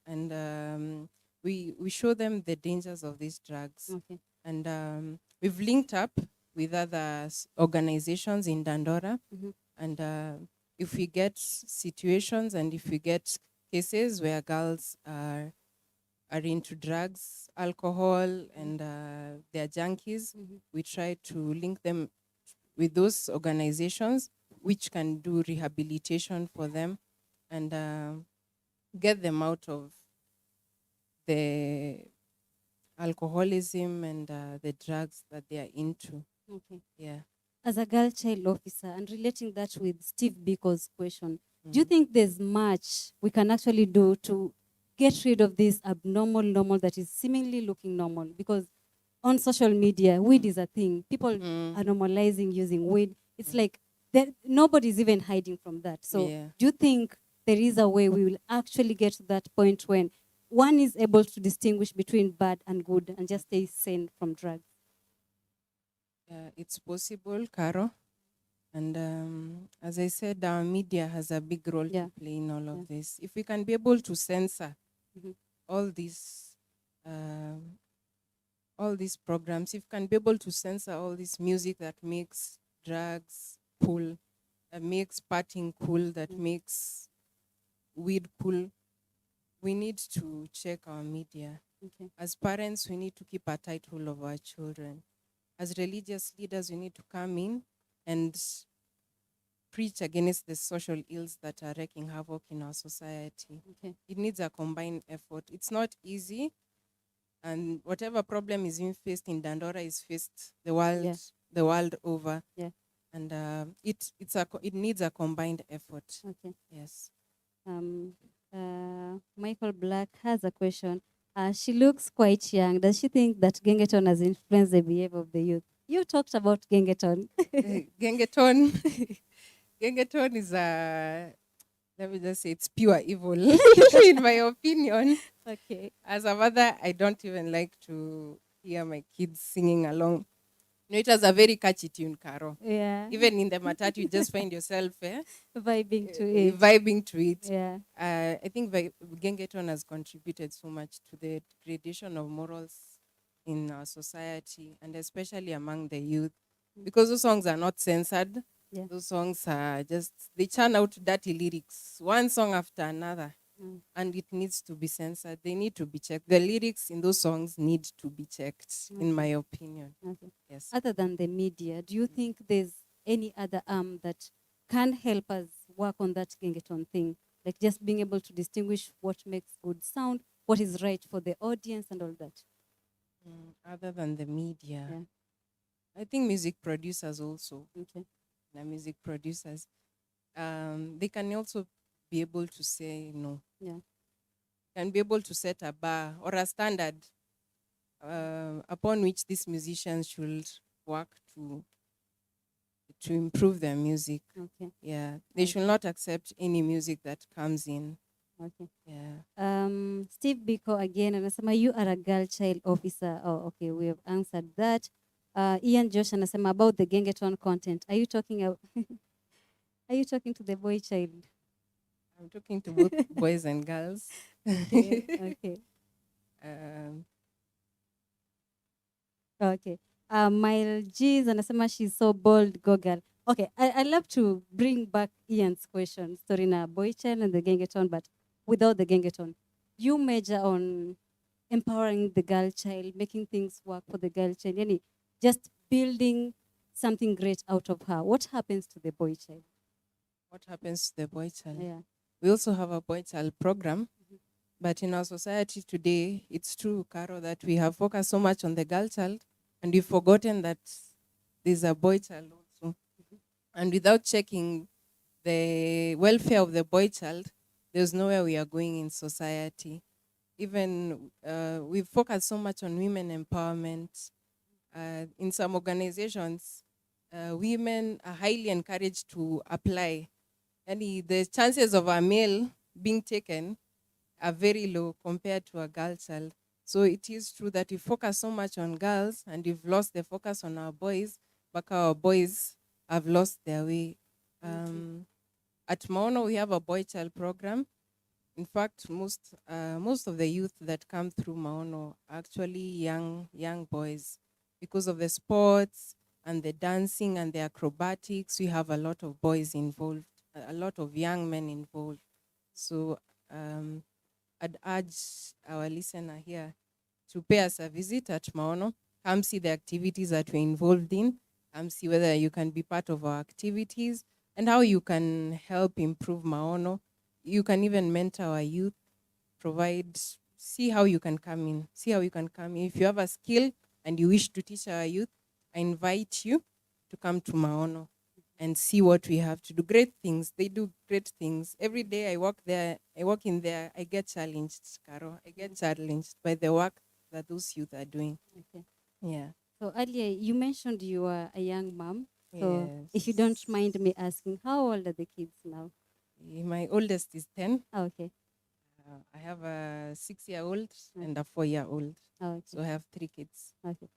and we show them the dangers of these drugs. Okay. And we've linked up with other organizations in Dandora. And if we get situations and if we get cases where girls are into drugs, alcohol, and they're junkies, we try to link them with those organizations which can do rehabilitation for them and get them out of the alcoholism and the drugs that they are into. Okay. Yeah. As a girl child officer, and relating that with Steve Biko's question, do you think there's much we can actually do to get rid of this normal that is seemingly looking normal? Because on social media, weed is a thing. People are normalizing using weed. It's like nobody's even hiding from that. So do you think there is a way we will actually get to that point when one is able to distinguish between bad and good and just stay sane from drugs? It's possible, Caro. And as I said, our media has a big role to play in all of this. If we can be able to censor all these programs, if we can be able to censor all this music that makes drugs cool, that makes partying cool, that makes weed cool, we need to check our media. Okay. As parents, we need to keep a tight hold of our children. As religious leaders, we need to come in and preach against the social ills that are wreaking havoc in our society. Okay. It needs a combined effort. It's not easy, and whatever problem is being faced in Dandora is faced the world over. Yeah. And it needs a combined effort. Okay. Yes. Michael Black has a question. She looks quite young. Does she think that Gengeton has influenced the behavior of the youth? You talked about Gengeton. Gengeton is let me just say, it's pure evil, in my opinion. Okay. As a mother, I don't even like to hear my kids singing along. You know, it has a very catchy tune, Caro. Yeah. Even in the matatu, you just find yourself vibing to it. Vibing to it. Yeah. I think Gengeton has contributed so much to the degradation of morals in our society, and especially among the youth, because those songs are not censored. Yeah. Those songs are just, they churn out dirty lyrics, one song after another. and it needs to be censored. They need to be checked. The lyrics in those songs need to be checked, in my opinion. Okay. Yes. Other than the media, do you think there's any other arm that can help us work on that gengeton thing? Like just being able to distinguish what makes good sound, what is right for the audience and all that? Other than the media, Yeah. I think music producers also. Okay. The music producers, they can also be able to say no. Yeah. Can be able to set a bar or a standard upon which these musicians should work to improve their music. Okay. Yeah, they should not accept any music that comes in. Okay. Yeah. Steve Biko again, anasema you are a girl child officer. Oh, okay, we have answered that. Ian Josh anasema about the gengeton content. Are you talking are you talking to the boy child? I'm talking to both boys and girls. Okay. Okay. Okay. Mile G's anasema she's so bold, go girl. Okay, I love to bring back Ian's question, story na boy child and the gengeton, but without the gengeton. You major on empowering the girl child, making things work for the girl child, yani just building something great out of her. What happens to the boy child? What happens to the boy child? Yeah. We also have a boy child program, but in our society today, it's true, Caro, that we have focused so much on the girl child, and we've forgotten that there's a boy child also. And without checking the welfare of the boy child, there's nowhere we are going in society. Even we've focused so much on women empowerment. In some organizations, women are highly encouraged to apply. And the chances of a male being taken are very low compared to a girl child. So it is true that we focus so much on girls and we've lost the focus on our boys, but our boys have lost their way. At Maono, we have a boy child program. In fact, most of the youth that come through Maono are actually young boys. Because of the sports and the dancing and the acrobatics, we have a lot of boys involved, a lot of young men involved. So I'd urge our listener here to pay us a visit at Maono. Come see the activities that we're involved in. Come see whether you can be part of our activities and how you can help improve Maono. You can even mentor our youth, see how you can come in. See how you can come in. If you have a skill and you wish to teach our youth, I invite you to come to Maono and see what we have to do. Great things. They do great things. Every day I walk in there, I get challenged, Caro. I get challenged by the work that those youth are doing. Okay. Yeah. So earlier you mentioned you are a young mom. So Yes. if you don't mind me asking, how old are the kids now? My oldest is 10. Oh, okay. I have a 6-year-old and a 4-year-old. Oh, okay. So I have 3 kids. Okay.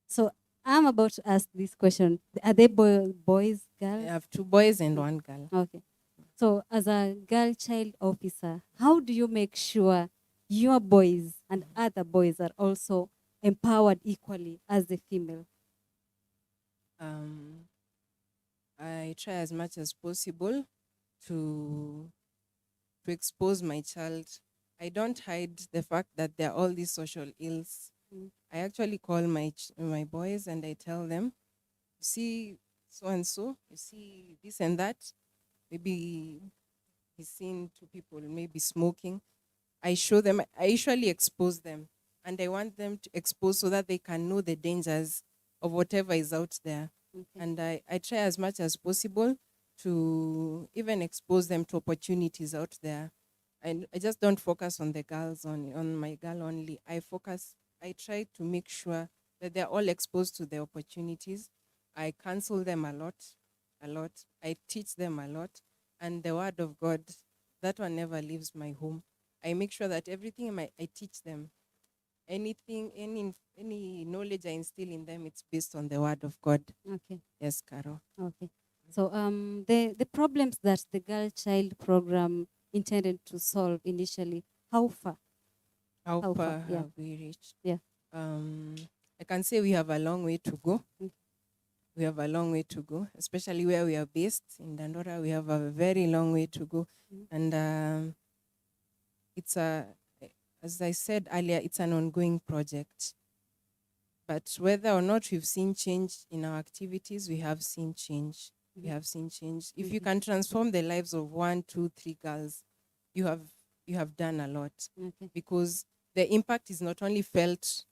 So I'm about to ask this question. Are they boys, I girls? have 2 boys and 1 girl. Okay. So as a girl child officer, how do you make sure your boys and other boys are also empowered equally as the female? I try as much as possible to expose my child. I don't hide the fact that there are all these social ills. I actually call my boys and I tell them, you see so and so, you see this and that. Maybe he's seen 2 people maybe smoking. I show them, I usually expose them, and I want them to expose so that they can know the dangers of whatever is out there. Okay. And I try as much as possible to even expose them to opportunities out there. And I just don't focus on the girls, on my girl only. I try to make sure that they're all exposed to the opportunities. I counsel them a lot. I teach them a lot. And the word of God, that one never leaves my home. I make sure that everything I teach them, anything, any knowledge I instill in them, it's based on the word of God. Okay. Yes, Carol. Okay. So the problems that the girl child program intended to solve initially, how far? How How far far? Yeah. have we reached? Yeah. I can say we have a long way to go. We have a long way to go, especially where we are based in Dandora. We have a very long way to go. And it's as I said earlier, it's an ongoing project. But whether or not we've seen change in our activities, we have seen change. We have seen change. If you can transform the lives of 1, 2, 3 girls, you have done a lot. Okay. Because the impact is not only felt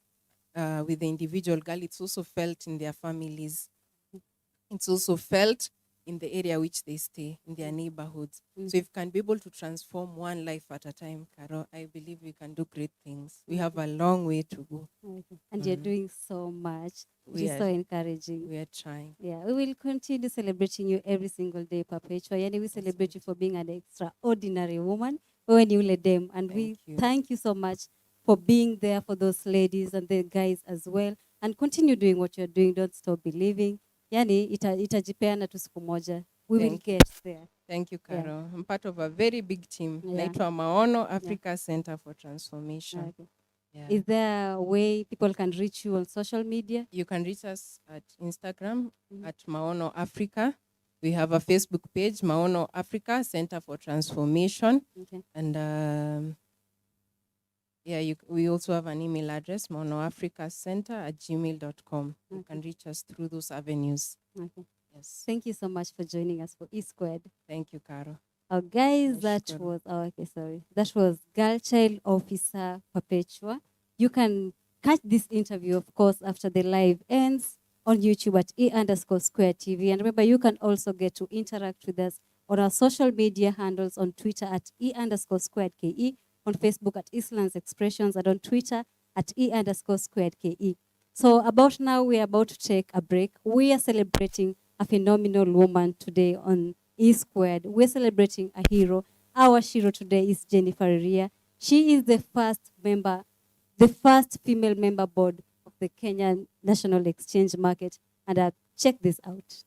with the individual girl, it's also felt in their families. It's also felt in the area which they stay, in their neighborhoods. So if you can be able to transform one life at a time, Caro, I believe we can do great things. We have a long way to go. Okay. And you're doing so much, which We is are- so encouraging. We are trying. Yeah, we will continue celebrating you every single day, Perpetua. Yani, we celebrate you for being an extraordinary woman when you led them. And we thank you so much for being there for those ladies and the guys as well. And continue doing what you're doing. Don't stop believing. Yani, itajipeana tu siku moja. We will get there. Thank you, Yeah. Caro. I'm part of a very big team. Yeah. Naitwa Maono Africa Center for Transformation. Okay. Yeah. Is there a way people can reach you on social media? You can reach us at Instagram at Maono Africa. We have a Facebook page, Maono Africa Center for Transformation. Okay. And we also have an email address, maonoafricacenter@gmail.com. You can reach us through those avenues. Okay. Yes. Thank you so much for joining us for E-Squared. Thank you, Caro. Guys, that Nashukuru. was Girl Child Officer Perpetua. You can catch this interview, of course, after the live ends on YouTube at E_Square TV. And remember, you can also get to interact with us on our social media handles on Twitter at E_Squared KE, on Facebook at Islands Expressions, and on Twitter at E_Squared KE. So about now, we are about to take a break. We are celebrating a phenomenal woman today on E-Squared. We're celebrating a hero. Our hero today is Jennifer Ria. She is the first female member board of the Kenyan National Exchange Market. And check this out.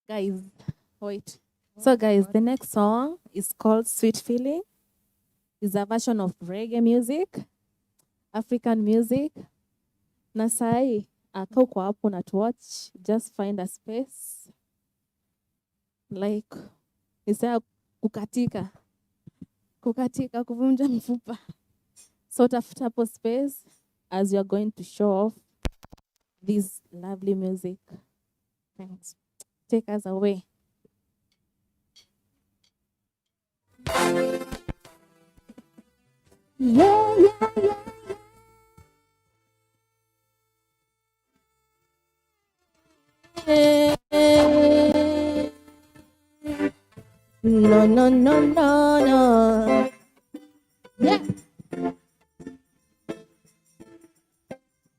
Guys, wait. So guys, the next song is called Sweet Feeling. It's a version of reggae music, African music. Na sai, aka uko hapo na watch, just find a space. Like, nisaya kukatika, kuvunja mfupa. So tafuta hapo space as you're going to show off this lovely music. Thanks. Take us away. Yeah, yeah, yeah. No, no, no, no, no. Yeah.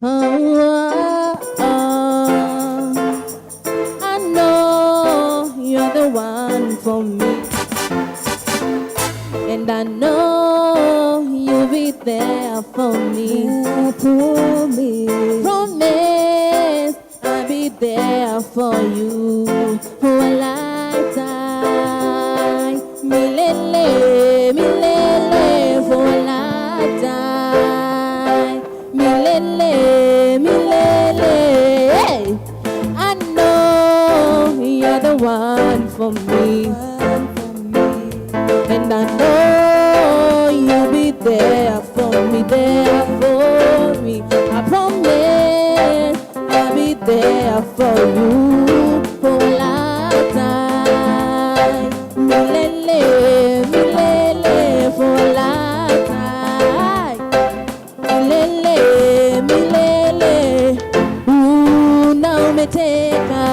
Oh, I know you're the one for me, and I know you'll be there for me. Promise I'll be there for you for a lifetime. Milele, milele, for a lifetime. Milele, milele. Hey! I know you're the one for me, and I know you'll be there for me, there for me. I promise I'll be there for you for a lifetime. Milele, milele, for a lifetime. Milele, milele. Na umeteka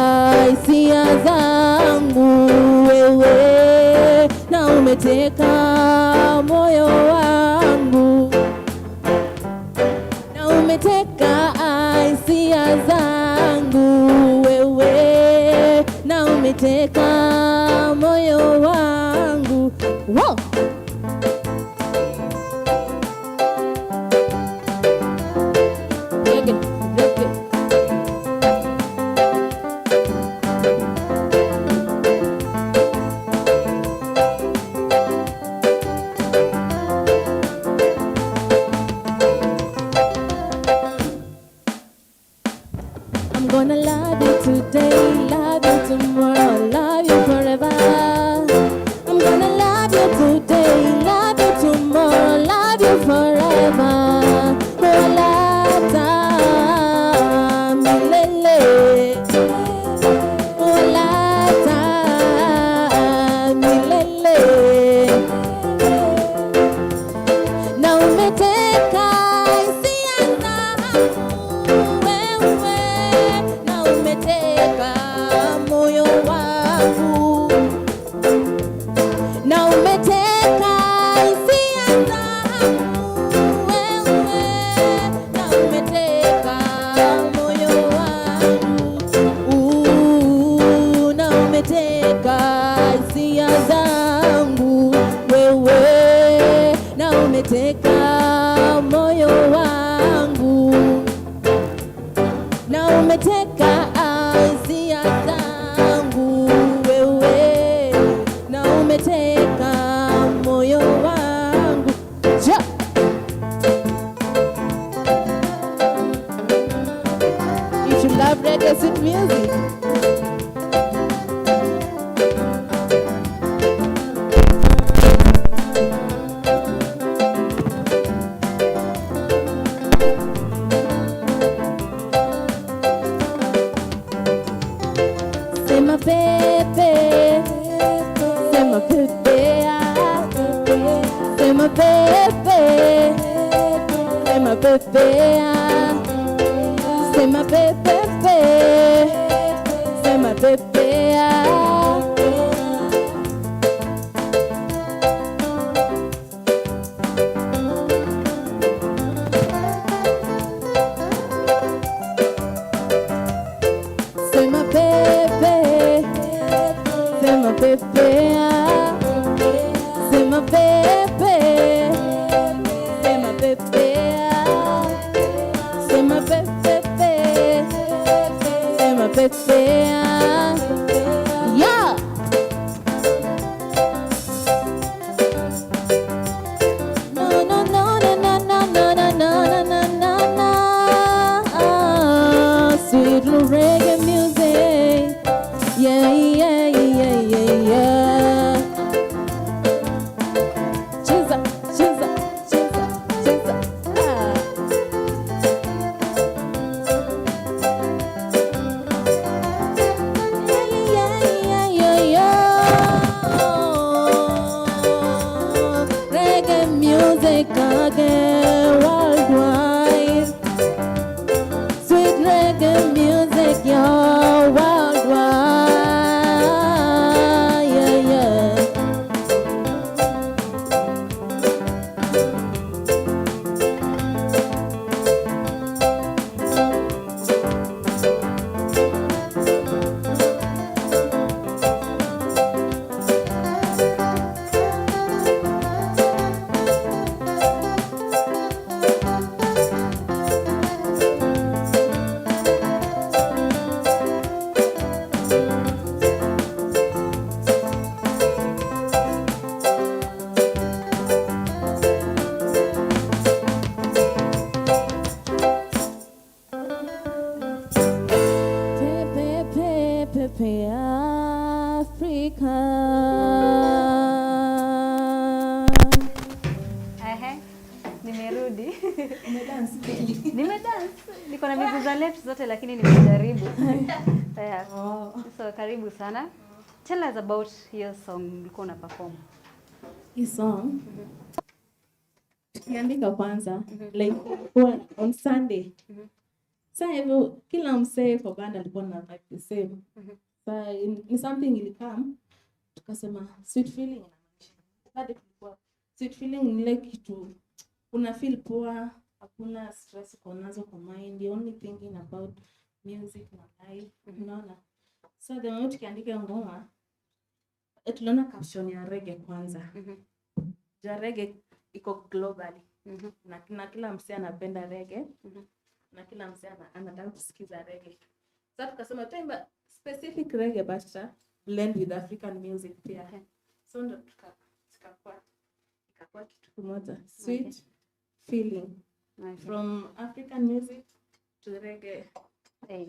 hisia zangu wewe, na umeteka moyo wangu, na umeteka hisia zangu wewe, na umeteka moyo wangu. Wow! Reggae, reggae. I'm gonna love you today, love you tomorrow, love you forever. I'm gonna love you today, love you tomorrow, love you forever. For a lifetime, milele. For a lifetime, milele. Na umeteka hisia zangu wewe, na umeteka moyo wangu, na umeteka hisia zangu wewe, na umeteka moyo wangu. Na umeteka hisia zangu wewe, na umeteka moyo wangu, na umeteka hisia zangu wewe, na umeteka moyo wangu. Ja! If you love reggae sweet music, sema pepe, sema pepea, sema pepe, sema pepea, sema pepe, sema pepea. Sema pepe, sema pepea, sema pepe, sema pepea, sema pepe, sema pepea. Yeah! No, no, no, no, no, no, no, no, no, no, no, no. Sweet little reggae music. Yeah, yeah, yeah, yeah, yeah. Chizza, chizza, chizza, chizza. Ah. Yeah, yeah, yeah, yeah. Reggae music again worldwide. Sweet reggae music, yeah, worldwide. Yeah, yeah. actually. Umedance. Nimedance. Niko na miguu za left zote lakini nimejaribu. Yeah. Oh. So karibu sana. Tell us about your song ulikuwa una perform. Hii song tukiandika kwanza like on Sunday. Sasa hivyo kila msee kwa banda alikuwa na vibe the same. Sasa ni something ilikam tukasema sweet feeling inamaanisha. Hadi kulikuwa sweet feeling ni like kitu una feel poa, hakuna stress uko nazo kwa mind, you're only thinking about music na life, unaona. So the moment tukiandika ngoma tuliona caption ya reggae kwanza. Ja reggae iko globally. Na kila msee anapenda reggae. Na kila msee anataka kusikiza reggae. Sasa tukasema tuimba specific reggae but blend with African music pia. So ndo ikakuwa kitu kimoja. Sweet feeling. From African music to reggae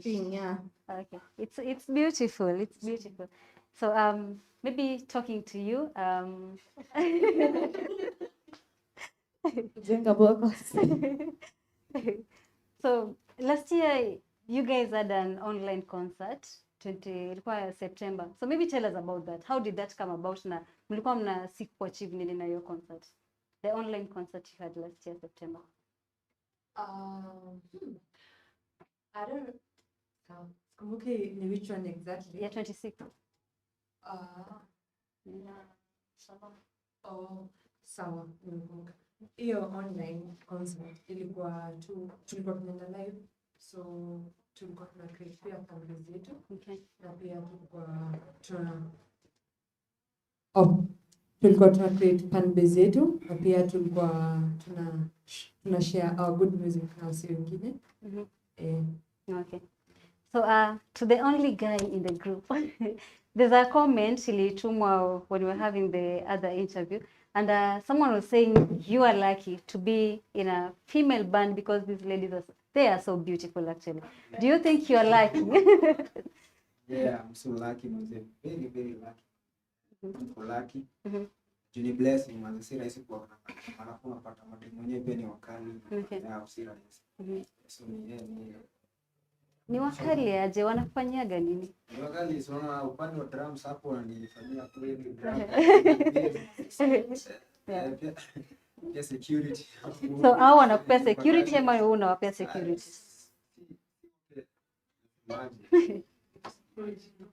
thing, yeah. Okay. It's beautiful. It's beautiful. So maybe talking to you Jenga bokos. So last year you guys had an online concert ilikuwa September. So maybe tell us about that. How did that come about na mlikuwa mna seek kuachieve nini na your concert? The online concert you had last year September. I don't kumbuki ni which one exactly. Yeah, 26. Sawa, nimekumbuka. Hiyo online concert ilikuwa tulikuwa tunaenda live, so tulikuwa tuna create pia fanbase yetu. Okay. Na pia tulikuwa tuna create fanbase yetu, na pia tulikuwa tuna share our good music na wasi wengine. Okay. So to the only guy in the group, there's a comment ilitumwa when we were having the other interview, and someone was saying you are lucky to be in a female band because these ladies they are so beautiful actually. Do you think you are lucky? Yeah, I'm so lucky, mzee. Very, very lucky. I'm so lucky. Juni blessing, mzee. Si rahisi kwa alafu unapata mademu mwenyewe pia ni wakali. Yeah, si rahisi. So ni wakali aje, wanafanyaga nini? Ni wakali, unaona upande wa drums hapo wananifanyia kweli drum. Yeah, security. So hao wanakupea security ama wewe unawapea security?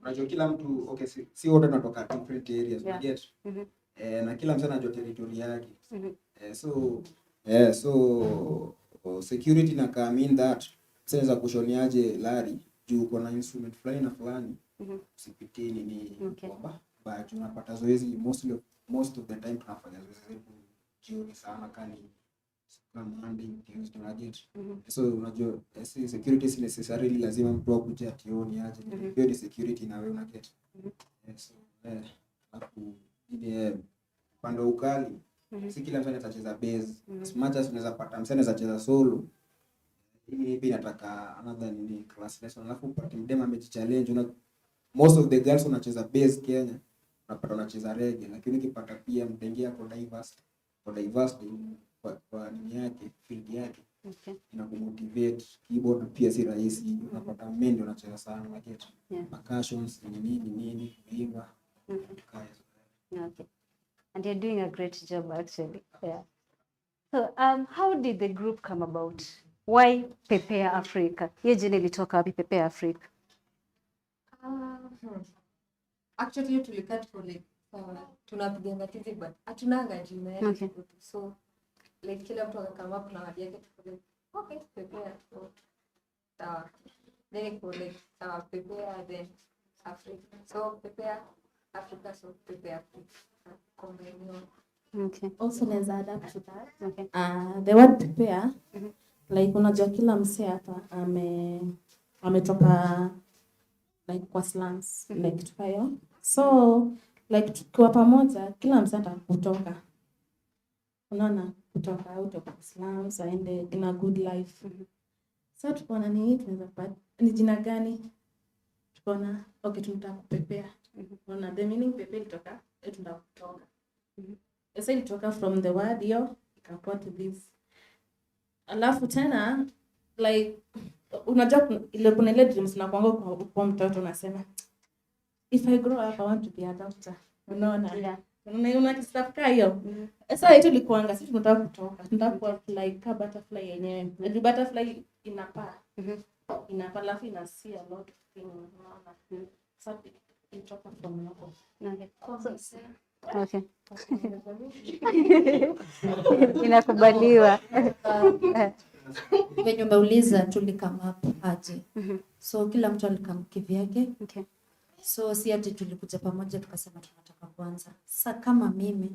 Unajua kila mtu okay, si wote tunatoka different areas, you get. Na kila mtu anajua territory yake. So security na mean that senza kushoniaje lari juu uko na instrument fulani na fulani. Usipitini ni kwamba but tunapata zoezi most of the time tunafanya zoezi jioni sana kani kama Monday Tuesday na get. So unajua security si necessarily lazima mtu akuje ationi aje. Hiyo ni security na wewe una get. So hapo ile pando ukali si kila mtu anacheza bass. As much as unaweza pata msanii anacheza solo. Mimi pia nataka another ni class lesson alafu upate mdema amejichallenge una most of the girls wanacheza bass Kenya unapata wanacheza reggae lakini ukipata pia mtengea kwa diverse kwa nini yake field yake inakumotivate keyboard pia si rahisi unapata mende unacheza sana like percussions nini kuimba Okay. And you're doing a great job actually. Yeah. So how did the group come about? Why Prepare Africa? Hiyo jina ilitoka wapi Prepare Africa? Actually tulikaa for like tunapiga tizi but hatunanga jina yake. So like kila mtu akakama up na idea yake okay Prepare sawa. Then for like Prepare then Africa. So Prepare Africa, so Prepare Africa. Okay. Also naweza adapt to that. Okay. The word prepare like unajua kila msee hapa ametoka like kwa slums like tukayo. So like tukiwa pamoja kila msee atakutoka. Unaona kutoka out of slums aende in a good life. So tukaona ni tunaweza pata ni jina gani? Tukaona okay tunataka kupepea. Unaona the meaning prepare kutoka tunataka kutoka. Sasa ilitoka from the word hiyo ikakuwa to this Alafu tena like unajua ile kuna ile dreams na kwa mtoto unasema if I grow up I want to be a doctor. Unaona? Yeah. Unaona kistafuka hiyo. Sasa hiyo ilikuanga sisi tunataka kutoka. Tunataka kuwa fly ka butterfly yenyewe. The butterfly inapaa. Inapaa alafu inasia a lot of things. Unaona? Sasa itoka from hapo. Okay. Inakubaliwa. Venye umeuliza tulikam up aje. So kila mtu alikam kivyake. Okay. So si ati tulikuja pamoja tukasema tunataka kuanza. Sasa kama mimi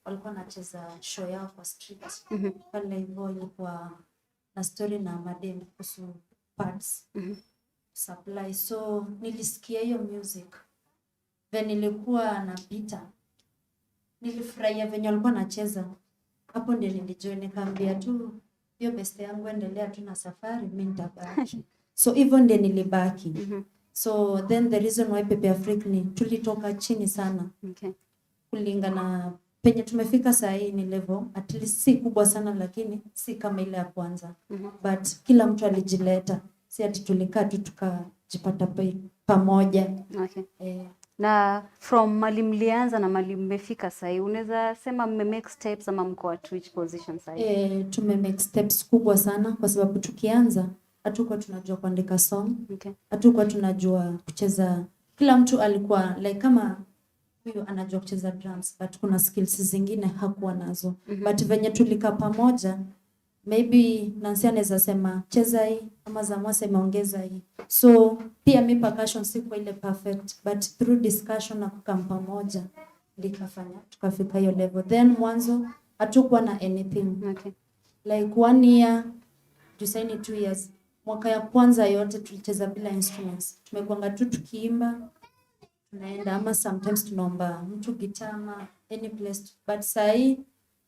walikuwa nacheza show yao kwa street. Pale hivyo ilikuwa na story na madem kuhusu pads supply. So nilisikia hiyo music. Venye nilikuwa napita. Nilifurahia venye walikuwa nacheza. Hapo ndio nilijoin nikaambia tu hiyo best yangu endelea tu na safari mimi nitabaki. So hivyo ndio nilibaki. So then the reason why PEPEARFRIK ni tulitoka chini sana. Okay. Kulingana penye tumefika saa hii ni level at least si kubwa sana lakini si kama ile ya kwanza. But kila mtu alijileta. Si ati tulikaa tu tukajipata pamoja. Okay. Na from mali mlianza na mali mmefika sasa hivi unaweza sema mme make steps ama mko at which position sasa hivi? Tume make steps kubwa sana kwa sababu tukianza hatukuwa tunajua kuandika song. Okay. Hatukuwa tunajua kucheza. Kila mtu alikuwa like kama huyo anajua kucheza drums but kuna skills zingine hakuwa nazo. But venye tulika pamoja maybe Nancy anaweza sema cheza hii ama Zamwa sema ongeza hii. So pia mi percussion sikuwa ile perfect but through discussion na kukaa pamoja likafanya tukafika hiyo level. Then mwanzo hatukuwa na anything. Okay. Like 1 year tusaini 2 years. Mwaka ya kwanza yote tulicheza bila instruments. Tumekuanga tu tukiimba. Tunaenda ama sometimes tunaomba mtu gitaa ama any place. But sahi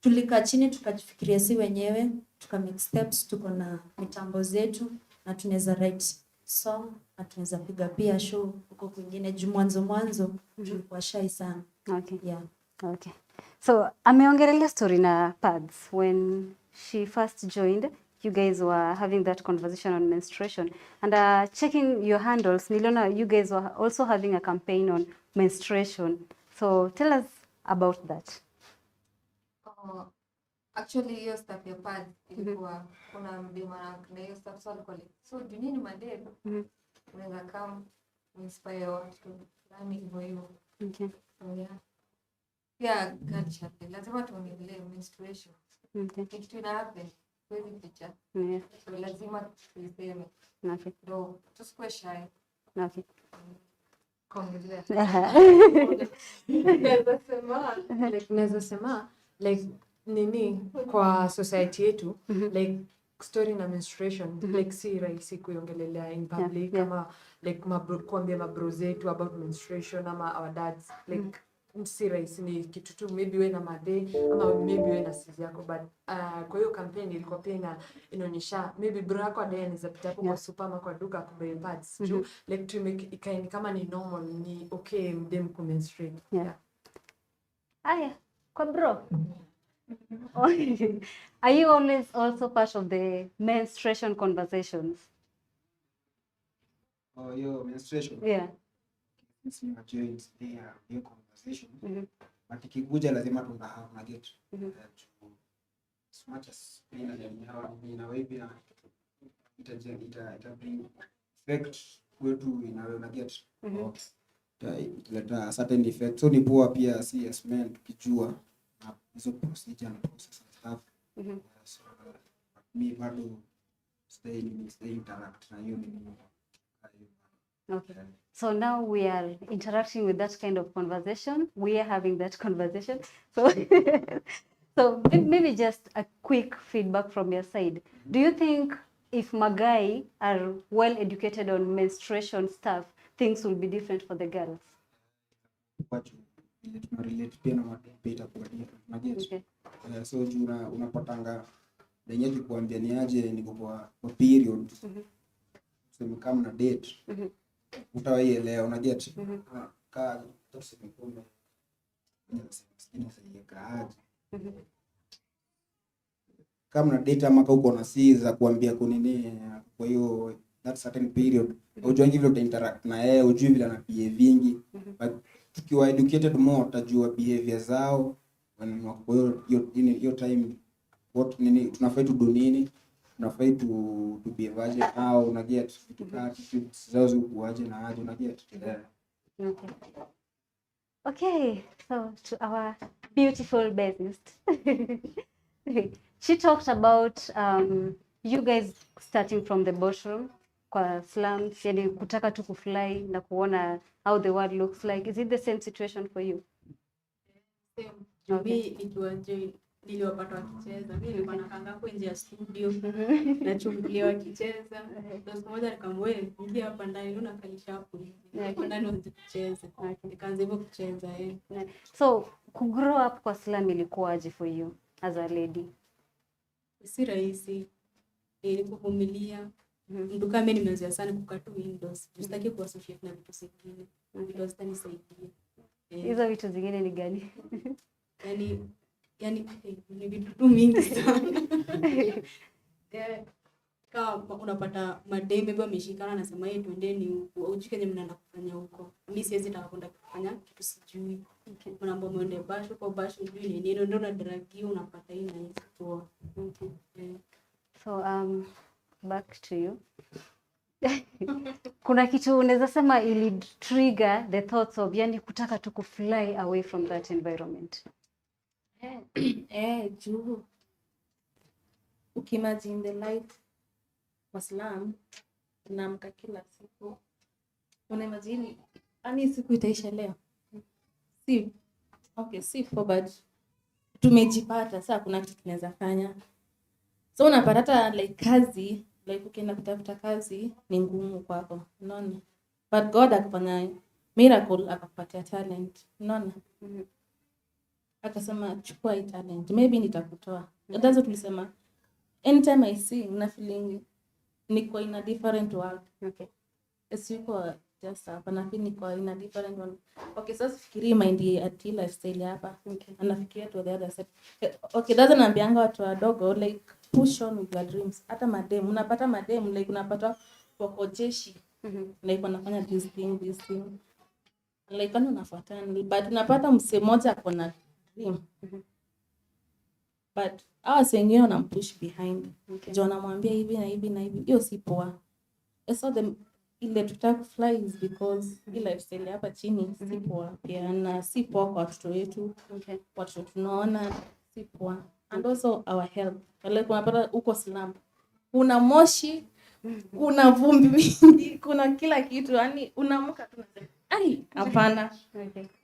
tulikaa chini tukajifikiria si wenyewe, tuka make steps, tuko na mitambo zetu na tunaweza write song na tunaweza piga pia show huko kwingine juu mwanzo tulikuwa shy sana. Okay. Yeah. Okay. So ameongelea story na pads when she first joined. You guys were having that conversation on menstruation and checking your handles niliona you guys were also having a campaign on menstruation. So tell us about that. Actually hiyo stuff ya pad ilikuwa kuna mdema na hiyo stuff so alikuwa like so dunini madem unaweza come inspire watu fulani hivyo. Okay. So yeah culture lazima tuongelee menstruation. Okay. Kitu ina happen kweli picha. Yeah. So lazima tuiseme. Okay. Ndio tusikue shy. Okay. Kuongelea. Naweza sema like nini kwa society yetu like story na menstruation like si rahisi kuiongelelea in public kama like kuambia mabro zetu about menstruation ama our dads like si rahisi, ni kitu tu maybe wewe na made ama maybe wewe na sisi yako but kwa hiyo campaign ilikuwa pia inaonyesha maybe bro yako ade anaweza pita hapo kwa super ama kwa duka kubuy pads juu like to make ikaini kama ni normal ni okay mdem ku menstruate. Aya, kwa bro. Are you always also part of the menstruation conversations? Oh, your menstruation. Yeah. Since you are joined there, your conversation. But ikikuja lazima tunahave na get. As much as pain in a way pia ita bring effect kwetu inawe na get. Italeta certain effect. So ni poa pia si as men tukijua hizo procedure and process and stuff. So me bado stay interact na hiyo ni. Okay. So now we are interacting with that kind of conversation. We are having that conversation. So, so maybe just a quick feedback from your side. Do you think if Magai are well educated on menstruation stuff, things will be different for the girls? Relate pia na mapita kwa different. Okay. So unapotanga lenye kukuambia ni aje niko kwa period. So kama na date. Utawaielewa una get ka tuseme kumbe sina sahihi kaaje kama na data ama uko na si za kuambia kunini kwa hiyo that certain period ujue vile uta interact na yeye, ujue vile ana behavingi. But tukiwa educated more utajua behavior zao, kwa hiyo time what nini tunafai tu do nini, tunafai tu behave au una get vitu kama zao kuaje na aje una get. Okay, so to our beautiful bassist. She talked about you guys starting from the bottom kwa slums, yani kutaka tu kufly na kuona how the world looks like. Is it the same situation for you? Mimi nikiwa join niliwapata wakicheza. Mimi nilikuwa nakanga hapo nje ya studio nachungulia wakicheza. Siku moja nikamwambia ingia hapa ndani ndio nakalisha hapo. Hapo ndani ndio kucheza. Nikaanza hivyo kucheza So kugrow up kwa slum ilikuwaje for you as a lady? Si rahisi. Nilikuvumilia. Mtu kama mimi nimeanza sana kukata windows. Sitaki kuassociate na vitu zingine. Ndio zitanisaidia. Hizo vitu zingine ni gani? Yani ni vitu tu mingi sana. Kama unapata mademe bado ameshikana anasema yeye twendeni huko au jike yenye mnaenda kufanya huko. Mimi siwezi taka kwenda kufanya kitu sijui. Unaomba muende basho kwa basho ndio ni nini ndio unadragiwa unapata hii na hii toa. So back to you. Kuna kitu unaweza sema ili trigger the thoughts of yani kutaka tu kufly away from that environment? Juu ukimagine the life wa slum unaamka kila siku unaimagine ani siku itaisha leo, si for but tumejipata sasa kuna kitu tunaweza fanya, so unapata like kazi like ukienda kutafuta kazi ni ngumu kwako, unaona, but God akafanya miracle akakupatia talent, unaona. Akasema chukua hii talent, maybe nitakutoa. That's tulisema anytime I sing na feeling niko in a different world. Siko just hapa na feel niko in a different world. Sasa fikiria mind at lifestyle hapa. Anafikiria to the other side. That's naambianga watu wadogo like push on with your dreams. Hata madem unapata madem like unapata wako jeshi. Like wanafanya this thing. Like kana unafuatana but unapata mse mmoja ako na dream. But wengine wanampush behind. Jo anamwambia hivi na hivi na hivi. Hiyo si poa. So ile tutaka fly is because ile lifestyle hapa chini si poa. Na si poa kwa watoto wetu. Watoto tunaona si poa. And also our health. Like unapata uko slum. Kuna moshi, kuna vumbi mingi, kuna kila kitu. Yani unaamka tu unasema hapana.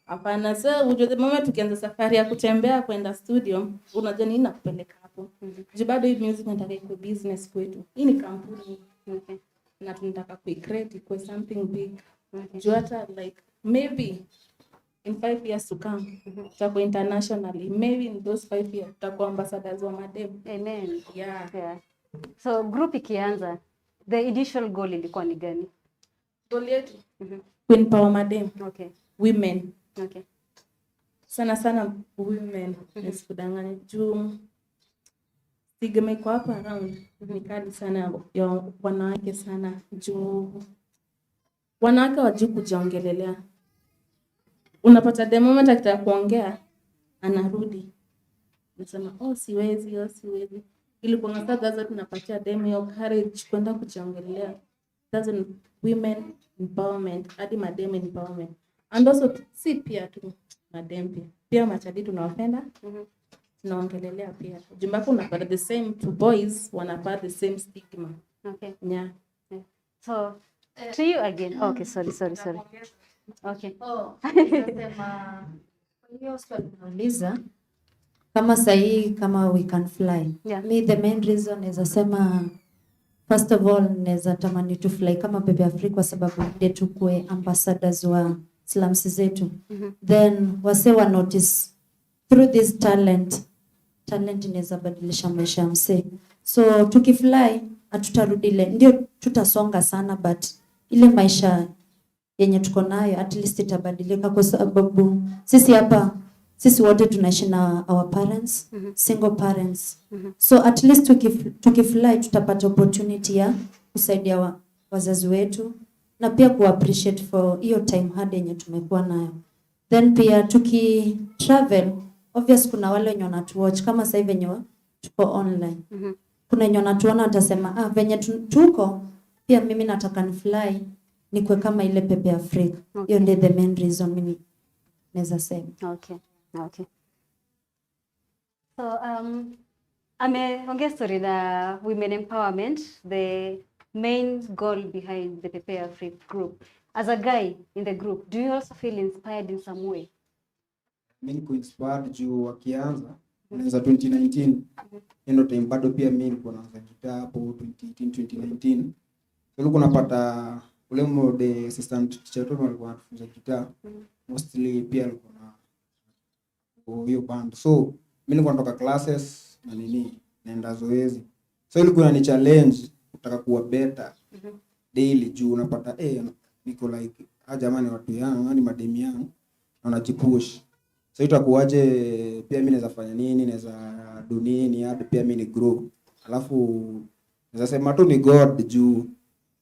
Hapana. So ujue mama tukianza safari ya kutembea kwenda studio, unajua nini nakupeleka hapo. Juu bado hii music nataka iko business kwetu. Hii ni kampuni. Na tunataka kuicreate kwa something big. Juu hata like maybe in 5 years to come tutakuwa internationally. Maybe in those 5 years tutakuwa ambassadors wa madem. Amen. Yeah. So group ikianza, the initial goal ilikuwa ni gani? Goal yetu kuempower madem. Women. Sana women. Nisikudanganye juu stigma iko hapa around ni kali sana ya wanawake sana juu wanawake wajui kujiongelelea. Unapata the moment akitaka kuongea anarudi. Nasema siwezi. Ili kuongea sasa tunapatia dem hiyo courage kwenda kujiongelelea. That's women empowerment, hadi madem empowerment. And also si pia tu madem pia machadi tunawapenda. Tunaongelelea pia. Jumbapo unapata the same two boys wanapata the same stigma. Yeah. So to you again. Sorry. Nasema hiyo swali nauliza kama sahi kama we can fly. Me the main reason naweza sema first of all naweza tamani to fly kama PEPEARFRIK kwa sababu ndio tukue ambassadors wa slums zetu. Then wa notice through this talent inaweza badilisha maisha ya mse. So tukifly hatutarudi ile ndio tutasonga sana but ile maisha yenye tuko nayo at least itabadilika kwa sababu sisi hapa sisi wote tunaishi na our parents, single parents. So at least tukifly tutapata opportunity ya kusaidia wazazi wetu na pia ku-appreciate for hiyo time hard yenye tumekuwa nayo. Then pia travel, obvious kuna wale wenye wanatuwatch kama sasa hivi wenye tuko online. Kuna wenye wanatuona watasema, venye tuko, pia mimi nataka nifly, nikwe kama ile PEPEARFRIK. Hiyo ndio the main reason mimi naweza sema. Okay. So, ameongea story na women empowerment, the main goal behind the PEPEARFRIK group. As a guy in the group, do you also feel inspired in some way? Mimi niko inspired juu wakianza za 2019 ndio time bado pia mimi nilikuwa naanza gitaa hapo 2018 2019. Nilikuwa napata ule mode assistant teacher wetu alikuwa anatufunza gitaa. Mostly pia alikuwa na hiyo band. So mimi nilikuwa natoka classes na naenda zoezi. So ilikuwa ni challenge kutaka kuwa better daily juu unapata niko like jamani watu yangu ni mademi yangu na najipush. So itakuwaje pia mimi naweza fanya nini, naweza do nini hadi pia mimi ni grow. Alafu naweza sema tu ni God juu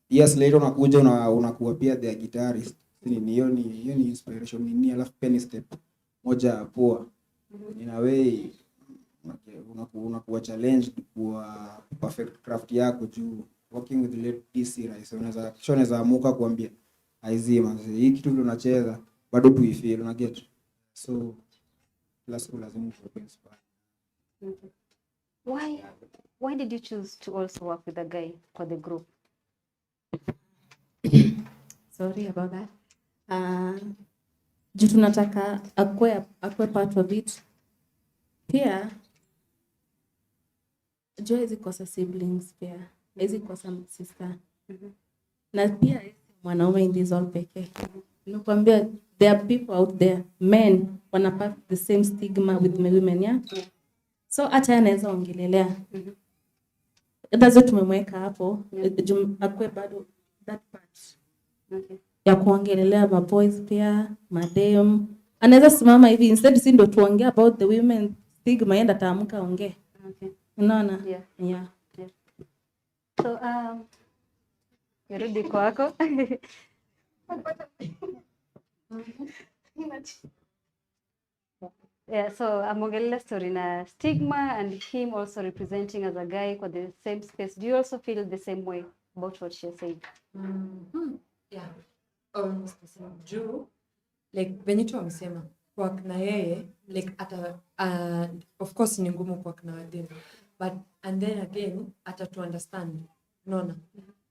years later unakuja unakuwa pia the guitarist. Hiyo ni inspiration nini, alafu pia ni step moja poa. In a way unakuwa challenged kwa perfect craft yako juu working with late DC right. Unaweza amuka kuambia aizima hii kitu vile unacheza bado tuifeel una get. So lazima kuwa inspired. Why did you choose to also work with a guy for the group? Sorry about that. Juu tunataka akwe part of it. Pia Joy hizi kosa siblings pia. Hizi kosa sister. Na pia mwanaume in this all pekee. Nakwambia there are people out there, men wanapata the same stigma with women, yeah? So hata anaweza ongelelea. That's tumemweka hapo. Akwe bado that part. Okay. Ya kuongelelea ma boys pia, madem. Anaweza simama hivi instead si ndo tuongea about the women stigma yenda taamka ongee. Okay. Unaona? Yeah. So nirudi kwako. Yeah, so amongelea story na stigma and him also representing as a guy for the same space. Do you also feel the same way about what she said? Yeah. Juu like venye tu amesema kwa na yeye like of course ni ngumu kwa na wadem, but and then again to understand, unaona,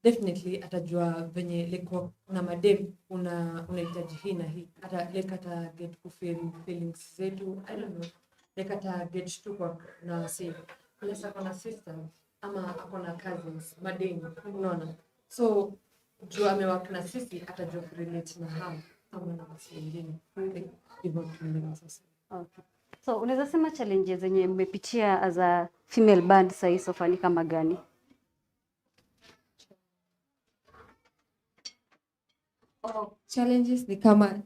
definitely atajua venye like kwa na madem unahitaji hii na hii, ata get ku feel feelings zetu, I don't know, like ata get tu kwa na say unless akona sister ama akona cousins madem, unaona, so juu amewak na sisi atajua relate na hao ama na wasi wengine hivyo tunaelewa sasa. Okay. So unaweza sema challenges zenye mmepitia as a female band sasa hizo fani kama gani? Challenges ni kama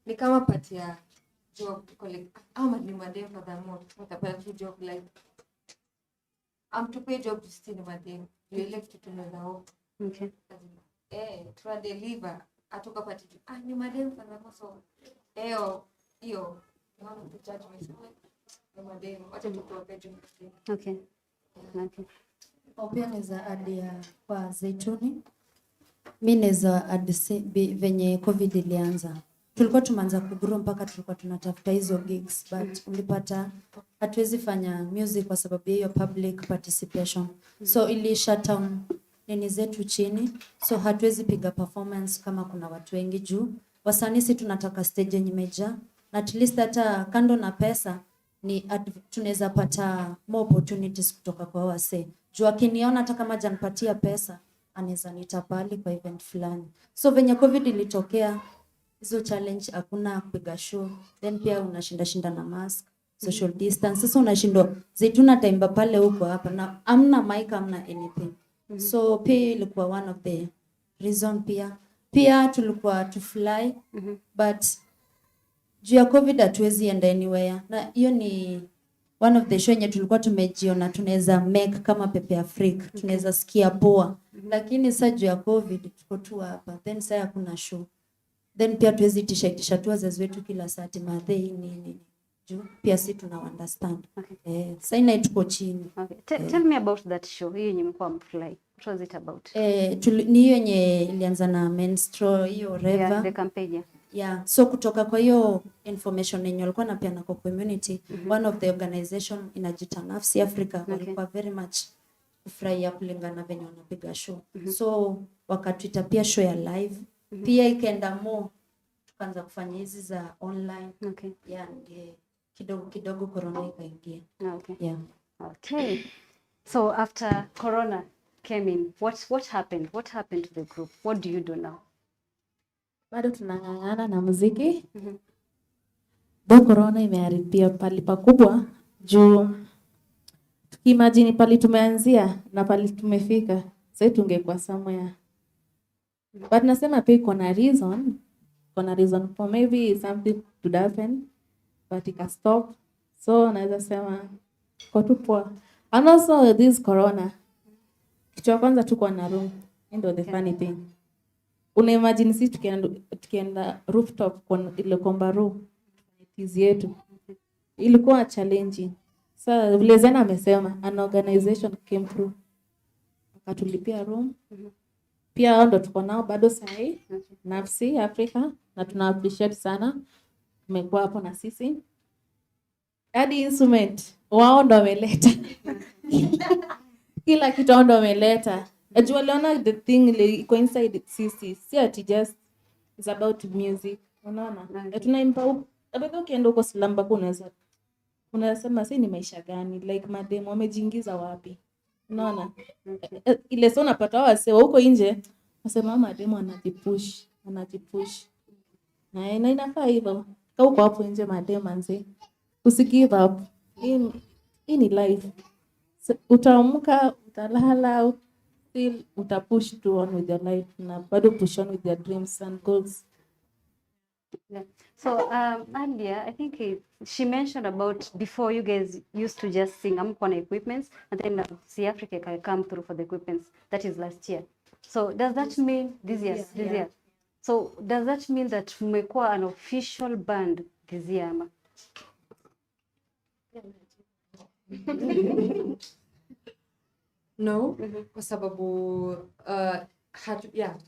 ni kama part ya job collect ama ni madem for the more utapata job like to pay job to still madem you elect to know the hope. Okay. Try deliver atoka pati ni madem for the more, so hiyo one of the judgments ni madem wacha tupewe pay job. Okay. Pia naweza add kwa Zaituni. Mimi naweza add venye COVID ilianza. Tulikuwa tumeanza kugrow mpaka tulikuwa tunatafuta hizo gigs, but ulipata hatuwezi fanya music kwa sababu hiyo public participation. So ili shut down nini zetu chini. So hatuwezi piga performance kama kuna watu wengi juu. Wasanii tunataka stage yenye imejaa. Na at least hata kando na pesa tunaweza pata more opportunities kutoka kwa wase. Juu akiniona hata kama hajanipatia pesa, anaweza nita pale kwa event fulani. So venye COVID ilitokea, hizo challenge hakuna kupiga show. Then pia unashinda na mask, social distance. Sasa unashindwa Zaituna taimba pale huko hapa na amna mic amna anything. So pia ilikuwa one of the reason pia tulikuwa to fly, but juu ya COVID hatuwezi enda anywhere. Na hiyo ni one of the show yenye tulikuwa tumejiona tunaweza make kama PEPEARFRIK. Tunaweza sikia poa. Lakini sasa juu ya COVID tuko tu hapa. Then sasa hakuna show. Then pia tuwezi tisha tu wazazi wetu kila saa madhe nini. Juu pia si tuna understand. Sasa ina tuko chini. Tell me about that show. Hiyo yenye mko mfly. What was it about? Ni hiyo yenye ilianza na menstrual hiyo Reva. Yeah, the campaign. Yeah, so kutoka kwa hiyo information yenye walikuwa napeana kwa community, one of the organization inajita Nafsi Africa walikuwa very much kufurahia kulingana venye wanapiga show. So wakatuita pia show ya live, pia ikaenda more tukaanza kufanya hizi za online. Yeah, kidogo corona ikaingia. Yeah. Okay. So after corona came in, what happened? What happened to the group? What do you do now? Bado tunang'ang'ana na muziki. Bo corona imeharibia pali pakubwa juu tukimagine pali tumeanzia na pali tumefika. Sasa tungekuwa somewhere. But nasema pia kuna reason for maybe something could happen but it can stop. So naweza sema kwa tu poa. And also this corona. Kitu ya kwanza tuko na room. Ndio the funny thing. Una imagine sisi tukienda rooftop kwa ile komba room tizi yetu. Ilikuwa challenging. Sasa vile Zena amesema an organization came through. Akatulipia room. Pia hao ndo tuko nao bado sahi. Nafsi Africa na tuna appreciate sana. Tumekuwa hapo na sisi. Hadi instrument wao ndo wameleta. Kila kitu wao ndo wameleta. Ajua leona the thing iko inside sisi. Si ati just it's about music. Unaona? Tunaimba abado ukienda huko slamba unasema si ni maisha gani? Like mademo wamejiingiza wapi? Unaona? Ile sio unapata wase huko nje wasema mademo anajipush. Na inafaa hivyo. Kau kwa hapo nje mademo anze. Usigive up. Hii ni life. Utaamka, utalala, still utapush to on with your life na bado push on with your dreams and goals. Yeah. So earlier, I think she mentioned about before you guys used to just sing on equipments and then see Africa can come through for the equipments. That is last year. So does that mean this year? This year. So does that mean that mmekuwa an official band this year? No, kwa sababu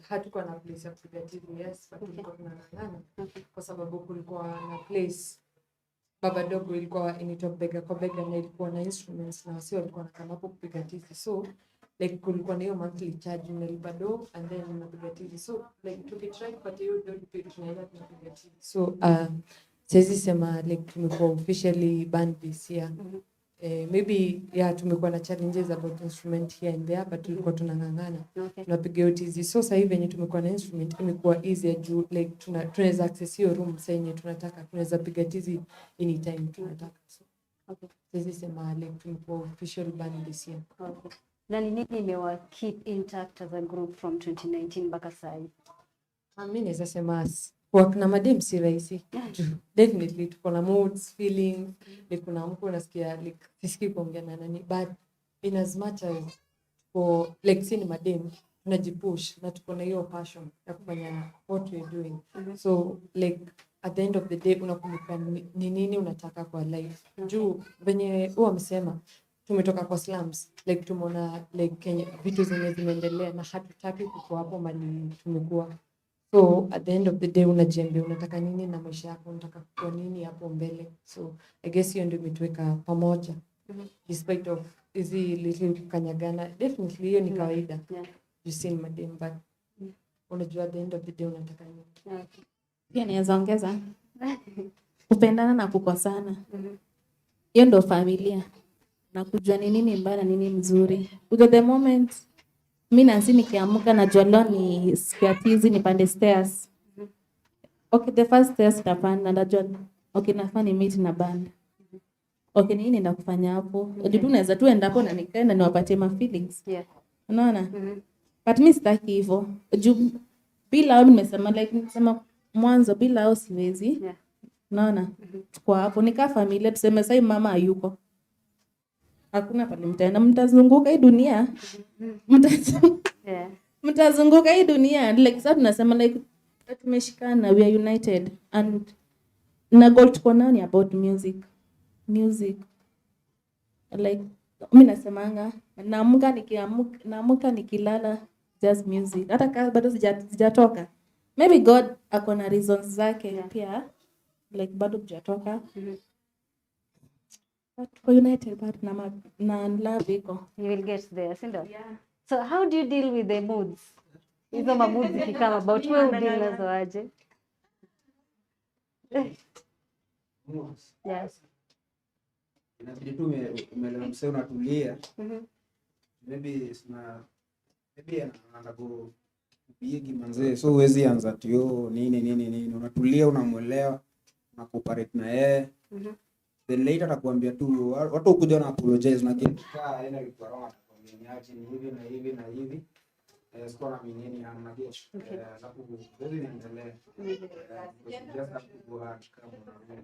hatukuwa na place ya kupiga tizi, yes, but tulikuwa tunang'ang'ana kwa sababu kulikuwa na place baba dogo ilikuwa inaitwa bega kwa bega na ilikuwa na instruments na wasi walikuwa nakama hapo kupiga tizi, so like kulikuwa na hiyo monthly charge unalipa do and then unapiga tizi, so like tukitry kupata hiyo do tunaenda tunapiga tizi, so siwezi sema like tumekuwa officially band this year. Maybe tumekuwa na challenges about instrument here and there but tulikuwa tunang'ang'ana. Tunapiga yote hizi. So sasa hivi venye tumekuwa na instrument imekuwa easier juu like tunaweza access hiyo room sasa yenye tunataka. Tunaweza piga tizi anytime tunataka. So siwezi sema like tumekuwa official band this year. Na nini imewa keep intact as a group from 2019 mpaka sasa hivi? Mimi naweza sema work na madem si rahisi. Definitely tuko na moods, feelings, like kuna mko unasikia like sisikii kuongea na nani, but in as much as for like si ni madem tunajipush na tuko na hiyo passion ya kufanya what we're doing. So like at the end of the day unakumbuka ni nini unataka kwa life. Juu venye huwa amesema tumetoka kwa slums, like tumeona like Kenya vitu zimeendelea na hatutaki kuko hapo mali tumekuwa. So at the end of the day unajiambia unataka nini na maisha yako, unataka kuwa nini hapo mbele. So I guess hiyo ndio imetuweka pamoja. Despite of hizi little kanyagana, definitely hiyo ni kawaida. You see madam, but unajua at the end of the day unataka nini. Pia naweza ongeza kupendana na kukosana. Hiyo ndio familia. Na kujua ni nini mbaya na nini mzuri. Ujo the moment mimi nansi nikiamka na jolo ni sikiatizi nipande stairs. Okay, the first stairs tapanda najua okay nafaa ni meet na band. Okay, nini nenda kufanya hapo? Unajua unaweza tu enda hapo na nikaenda niwapatie ma feelings. Unaona? But mimi sitaki hivyo. Bila au nimesema like nimesema mwanzo bila au siwezi. Unaona? Tuko hapo nikaa familia, tuseme sasa mama hayuko. Hakuna pale mtaenda, mtazunguka hii dunia. Yeah. Mtazunguka hii dunia. Like sasa tunasema like tumeshikana, we are united, and na goal tuko nayo ni about music. Like mimi nasemanga naamka nikilala just music. Hata kama bado sijatoka. Maybe God ako na reasons zake pia, like bado hujatoka. But for united but na love iko. You will get there, sindo? Yeah. So how do you deal with the moods? Hizo moods zikikama about wewe deal nazo aje? Yes. Inabidi tu umeelewa msee unatulia. Maybe anago bigi manzee, so huwezi anza tio nini unatulia, unamuelewa, unacooperate na yeye. Then later atakwambia tu watu ukuja na apologize na kikaa aina alikuwa wrong, atakwambia niache ni hivi na hivi na hivi. Sikuwa na minini na gesh. Alafu wewe niendelee. Just have to go hard kama unaona.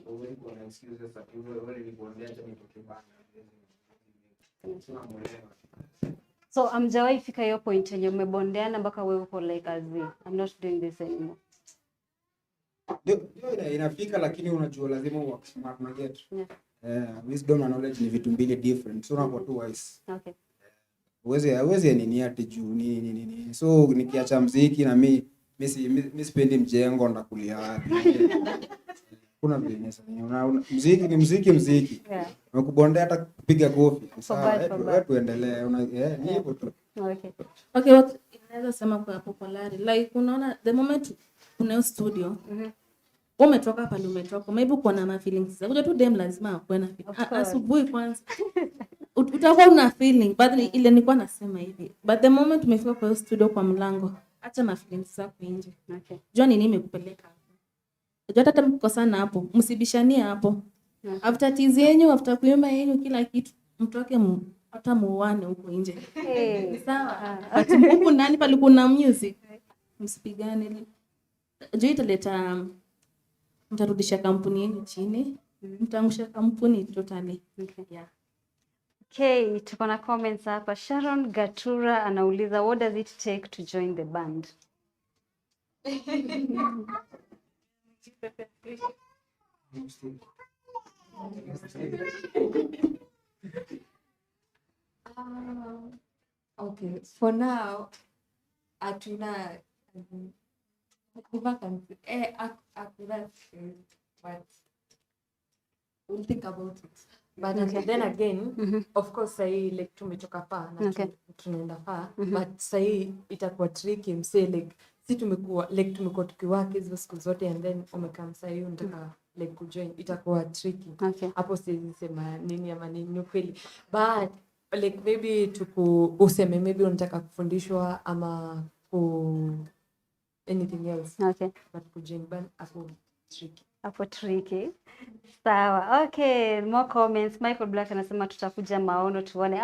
Wewe uko na excuses that wewe nilikuambia acha nitoke bana. So amjawahi fika hiyo point yenye umebondeana mpaka wewe uko like I'm not doing this anymore. Ndio inafika, lakini unajua lazima work smart na get. Wisdom na knowledge ni vitu mbili different. So unakuwa tu wise. Okay. Uweze nini ati juu nini. So nikiacha muziki na mimi sipendi mjengo ndakulia wapi. Kuna business muziki ni muziki. Unakubondea hata kupiga kofi. Sawa, tuendelee. Ni hivyo tu. Okay, what inaweza sema kwa popularity, like unaona the moment una studio, umetoka pale umetoka, maybe uko na feelings. Unajua tu dem lazima akuwe na feelings. Asubuhi kwanza utakuwa una feeling, but ile nilikuwa nasema hivi. But the moment umefika kwa studio kwa mlango, acha na feelings zako nje. Okay. Jua nini imekupeleka hapo. Jua hata mkosana hapo, msibishanie hapo. After tizi yenu, after kuimba yenu kila kitu, mtoke hata muone huko nje. Sawa. Huko ndani pale kuna music. Msipigane. Jua italeta mtarudisha kampuni yenu chini. Mtaangusha kampuni totally. Yeah. Okay, tuko na comments hapa. Sharon Gatura anauliza, what does it take to join the band? Okay, for now, atuna but we'll think about it. But then again, of course, like tumetoka far na tunaenda far, but say itakuwa tricky msee, like si tumekuwa tukiwaka hizo siku zote, and then umekam say unataka like kujoin, itakuwa tricky. Hapo siwezi sema nini ama nini kweli, but like maybe useme maybe unataka kufundishwa ama anything else. But kujoin band hapo tricky. Sawa. Okay, more comments. Michael Black anasema tutakuja maono tuone.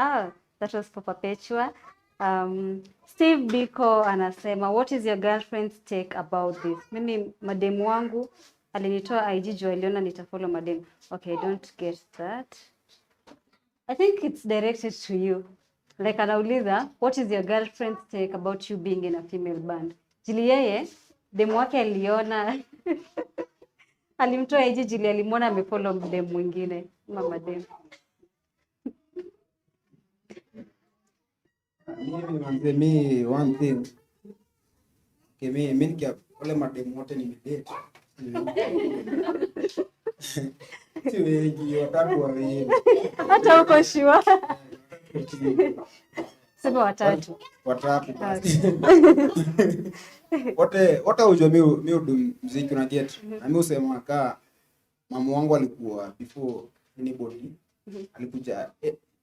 That was for Perpetua. Steve Biko anasema, what is your girlfriend's take about this? Mimi mademu wangu alinitoa IG juu aliona nitafollow mademu. Okay, don't get that. I think it's directed to you. Like anauliza, what is your girlfriend's take about you being in a female band? Jili yeye demu wake aliona alimtoa IG jili alimwona amefollow mdemu mwingine mama demu. Mimi one thing. Okay, mimi nikia wale mademu wote nimedate. Si wengi, watatu wawili. Hata uko sure? Sema watatu. Watatu. Wote ujue mimi muziki una get. Na mimi usema mama wangu alikuwa before anybody. Alikuja,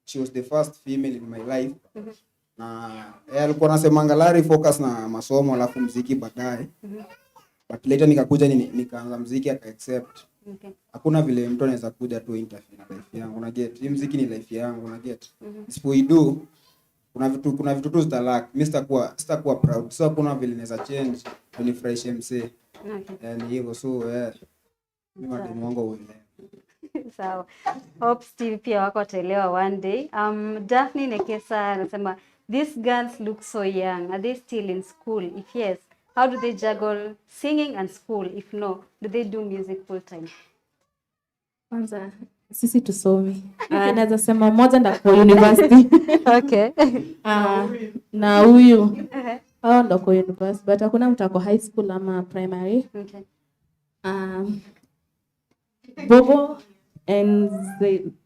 she was the first female in my life. Na alikuwa anasema angalari focus na masomo alafu muziki baadaye. But later nikakuja nikaanza muziki aka accept. Hakuna vile mtu anaweza kuja tu interfere na life yangu, una get. Hii muziki ni life yangu, una get. Isipoido kuna vitu tu zitalak. Mimi sitakuwa proud. So kuna vile naweza change kunifurahisha msee. Ni hivyo, so Ni wadeni wangu uelewe. Sawa. Hope Steve pia wako wataelewa one day. Daphne Nekesa anasema these girls look so young. Are they still in school? If yes, how do they juggle singing and school? If no, do they do music full time? Kwanza sisi tusomi. Naweza sema mmoja ndo kwa university. Okay. Na huyu hao ndo kwa university, but hakuna mtu ako high school ama primary. Okay. Bobo and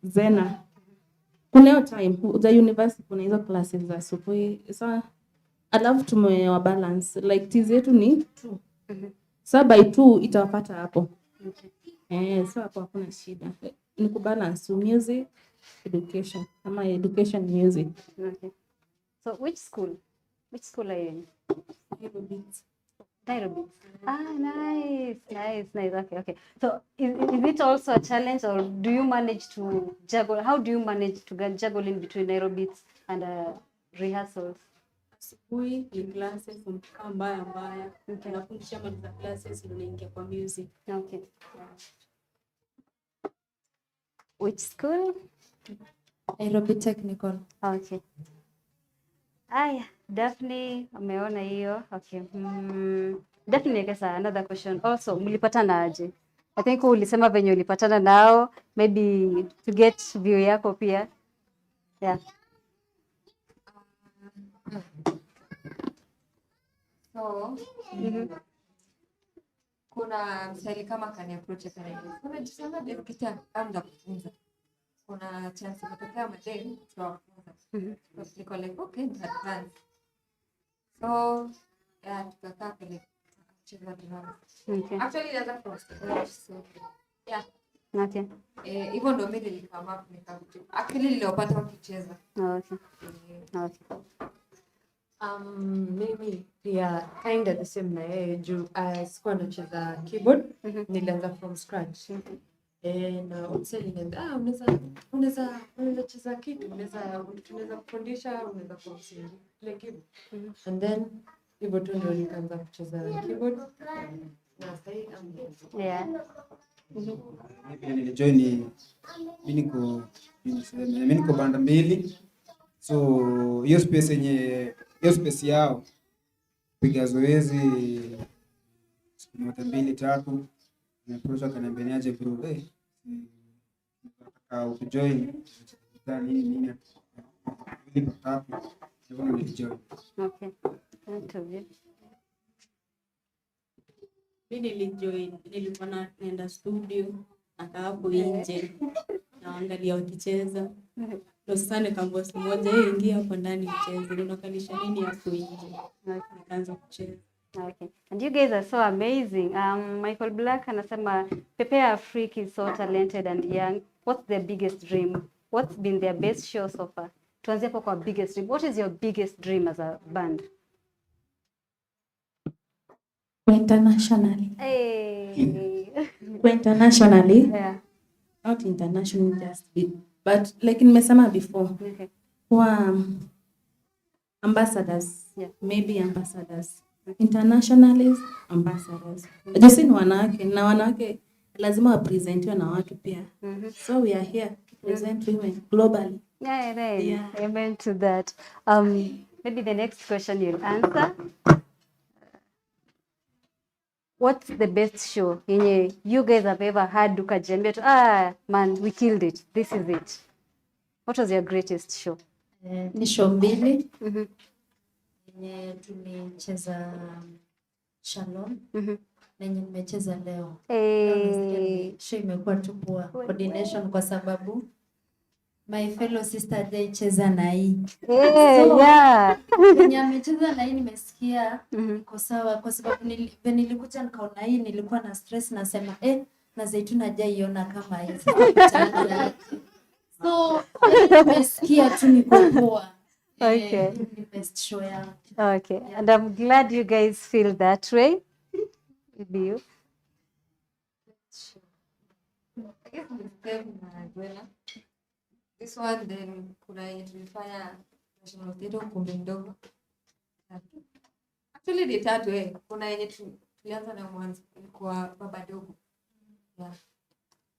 Zena. Kuna hiyo time the university kuna hizo classes za asubuhi. So alafu tumewa balance like tizi yetu ni 2. So by 2 itawapata hapo. Okay. So hapo hakuna shida. Ni kubalance music, education. Ama education music. Okay. So which school? Which school are you in? Nairobi. Nice. Okay. So is it also a challenge, or do you manage to juggle? How do you manage to juggle in between Nairobi and rehearsals? Asubuhi ni classes mkaa mbaya. Tunafundisha maliza classes ndio naingia kwa music. Okay. Which school? Nairobi Technical. Okay. Aya, Daphne ameona hiyo. Okay. Daphne Nekesa, another question. Also, mlipatana aje? I think ulisema venye ulipatana nao, maybe to get view yako pia. Yeah. So, kuna msali kama kani approach kana. Kuna jisema ndio kita anza kufunza. Kuna chance kutokea madeni tuwafunza. Niko like okay, advance. So, tutakaa pale kucheza drama. Okay. Actually that's from stage. So, yeah. Okay. Hivyo ndo mimi nilikama hapo nikakuja. Actually niliopata wakicheza. Okay. Okay. Mimi pia kinda the same na yeye juu sikuwa nacheza keyboard. Nilianza from scratch. Na useli nenda unaweza cheza kitu, tunaweza kufundisha, unaweza kumsaidia play keyboard. And then hivyo tu ndio nikaanza kucheza keyboard. Na sasa Yeah. Mimi nilijoin mimi niko banda mbili. So hiyo space yao piga zoezi siku moja 2-3 nimeprocha kaniambia niaje bro nataka ujoin nini tatu hivyo nilijoin. Okay. Interview. Mimi nilikuwa naenda studio nakaa hapo nje naangalia wakicheza. Ndio sasa nikamwambia siku moja ingia hapo ndani ucheze. Unakalisha nini hapo nje? Nikaanza kucheza. Okay. And you guys are so amazing. Michael Black anasema PEPEARFRIK is so talented and young. What's their biggest dream? What's been their best show so far? Tuanzie hapo kwa biggest dream. What is your biggest dream as a band? Internationally. Hey. Internationally. Yeah. Not international just but like nimesema before. Okay. Kwa ambassadors. Yeah. Maybe ambassadors. Internationally ambassadors. Just ni wanawake na wanawake lazima wapresentiwe na watu pia. So we are here to present women globally. Yeah. Amen to that. Maybe the next question you'll answer. What's the best show yenye you guys have ever had ukajiambia tu man we killed it, this is it? What was your greatest show? Ni show mbili. Yenye tulicheza Shalom. Na yenye nimecheza leo. Show imekuwa tu poa coordination kwa sababu my fellow sister hajaicheza na hii. Yeah. Yenye amecheza na hii nimesikia iko sawa kwa sababu nilikuja nikaona hii nilikuwa na stress nasema na Zaituna hajaiona kama hii. So nimesikia tu niko poa. Okay. The best show yangu. Okay. And I'm glad you guys feel that way. Maybe you. I guess this one then kuna yenye tulifanya national theater ukumbi mdogo. Actually ni tatu kuna yenye tulianza na mwanzo kwa baba dogo. Yeah.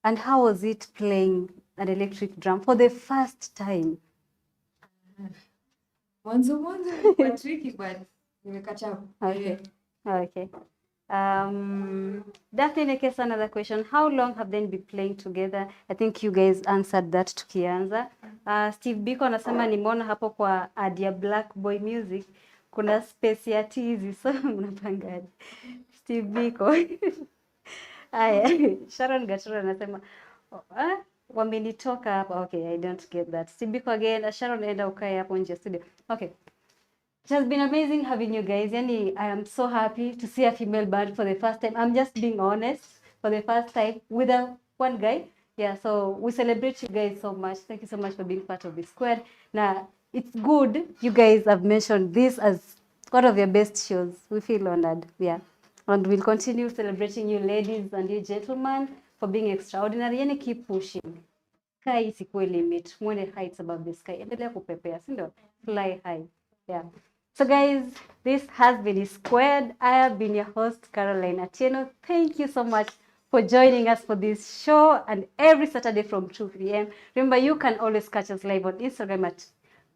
And how was it playing an electric drum for the first time? Mwanzo ilikuwa tricky but nimecatch up. Okay. Okay. Daphne, in case another question. How long have they been playing together? I think you guys answered that tukianza. Steve Biko anasema nimeona hapo kwa ad ya Black Boy Music kuna space ya tizi, so mnapangaje? Steve Biko. Aya, Sharon Gatura anasema wamenitoka hapa. Okay, I don't get that. Steve Biko again. Sharon, enda ukae hapo nje studio. Okay. It has been amazing having you guys. Yani, I am so happy to see a female band for the first time. I'm just being honest, for the first time with one guy. Yeah, so we celebrate you guys so much. Thank you so much for being part of the squad. Now, it's good you guys have mentioned this as one of your best shows. We feel honored. Yeah. And we'll continue celebrating you ladies and you gentlemen for being extraordinary. Yani, keep pushing. Sky isikuwe limit. Mwende heights above the sky. Endelea kupepea, si ndio? Fly high. Yeah. So guys, this has been Squared. I have been your host, Caroline Atieno. Thank you so much for joining us for this show and every Saturday from 2 p.m. Remember, you can always catch us live on Instagram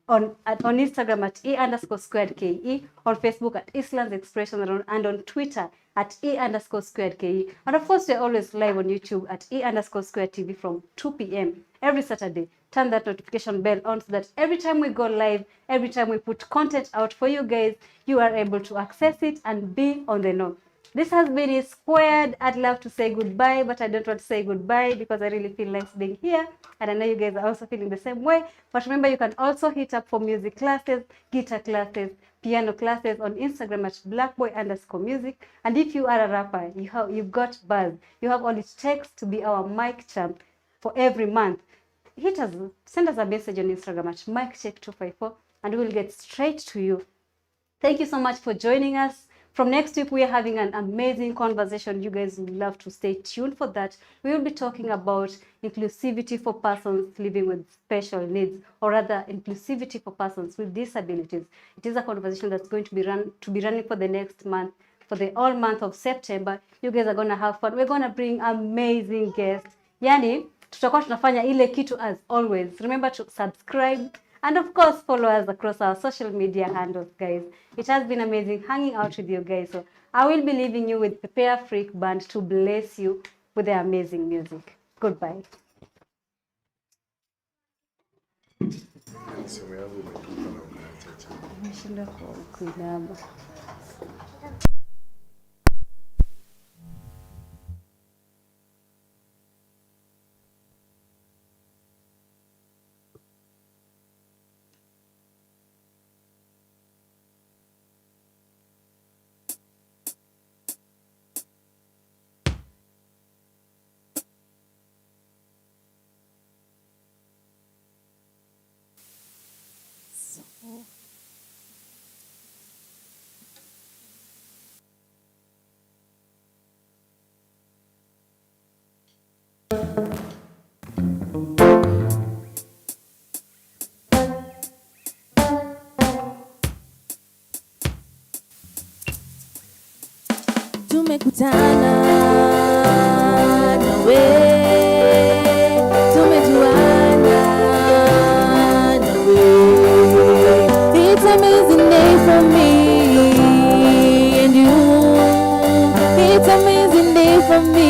on Instagram at E_squared_KE, on Facebook at Island's Expression, and on Twitter at E_squared_KE. And of course, we're always live on YouTube at E_squared TV from 2 p.m. every Saturday. Turn that notification bell on so that every time we go live, every time we put content out for you guys, you are able to access it and be on the know. This has been Squared. I'd love to say goodbye, but I don't want to say goodbye because I really feel nice being here. And I know you guys are also feeling the same way. But remember, you can also hit up for music classes, guitar classes, piano classes on Instagram at blackboy_music. And if you are a rapper, you've got buzz, you have all it takes to be our mic champ for every month. Hit us, send us a message on Instagram at miccheck254 and we'll get straight to you. Thank you so much for joining us. From next week, we are having an amazing conversation. You guys will love to stay tuned for that. We will be talking about inclusivity for persons living with special needs, or rather inclusivity for persons with disabilities. It is a conversation that's going to be running for the next month, for the whole month of September. You guys are going to have fun. We're going to bring amazing guests. Yani, tutakuwa tunafanya ile kitu as always. Remember to subscribe and of course follow us across our social media handles, guys. It has been amazing hanging out with you guys. So I will be leaving you with PEPEARFRIK band to bless you with their amazing music. Goodbye. Tumekutana nawe, tumejuana nawe. It's an amazing day for me and you. It's an amazing day for me.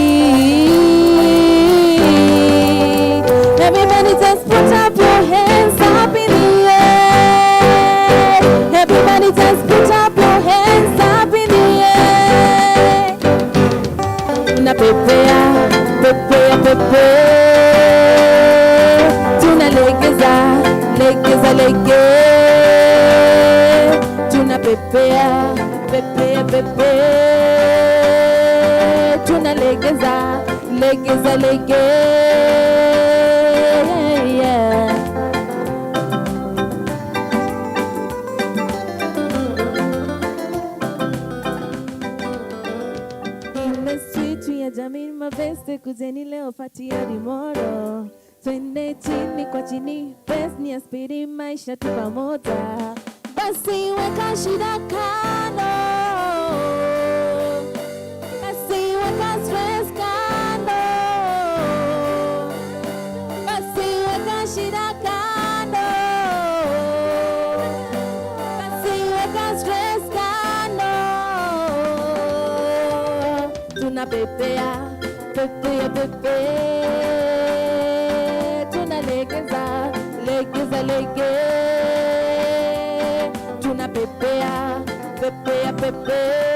Everybody just put up your hands up in the air. Everybody just put up your hands up in the air. Tuna pepea, pepea, pepea. Tuna legeza, legeza, lege. Tuna pepea, pepea, pepea. Tuna legeza, legeza, lege. Yeah. Jamii maveste kuzeni leo pati ya dimoro. Twende chini kwa chini, best ni aspiri maisha tu pamoja. Basi weka shida kando, basi weka stress kando. shida kando, basi weka stress kando. Tunapepea, pepea, pepea, tunalegeza, legeza, lege. Tunapepea, pepea, pepea,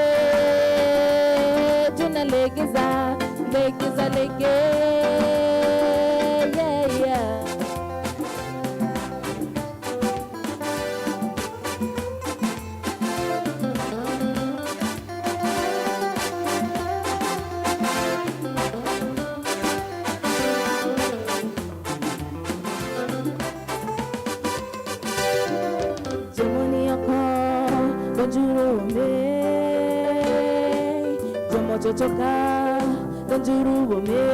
tunalegeza, legeza, lege. Yeah, yeah. Jomoni yako donjuru me, jomo chochoka donjuru me.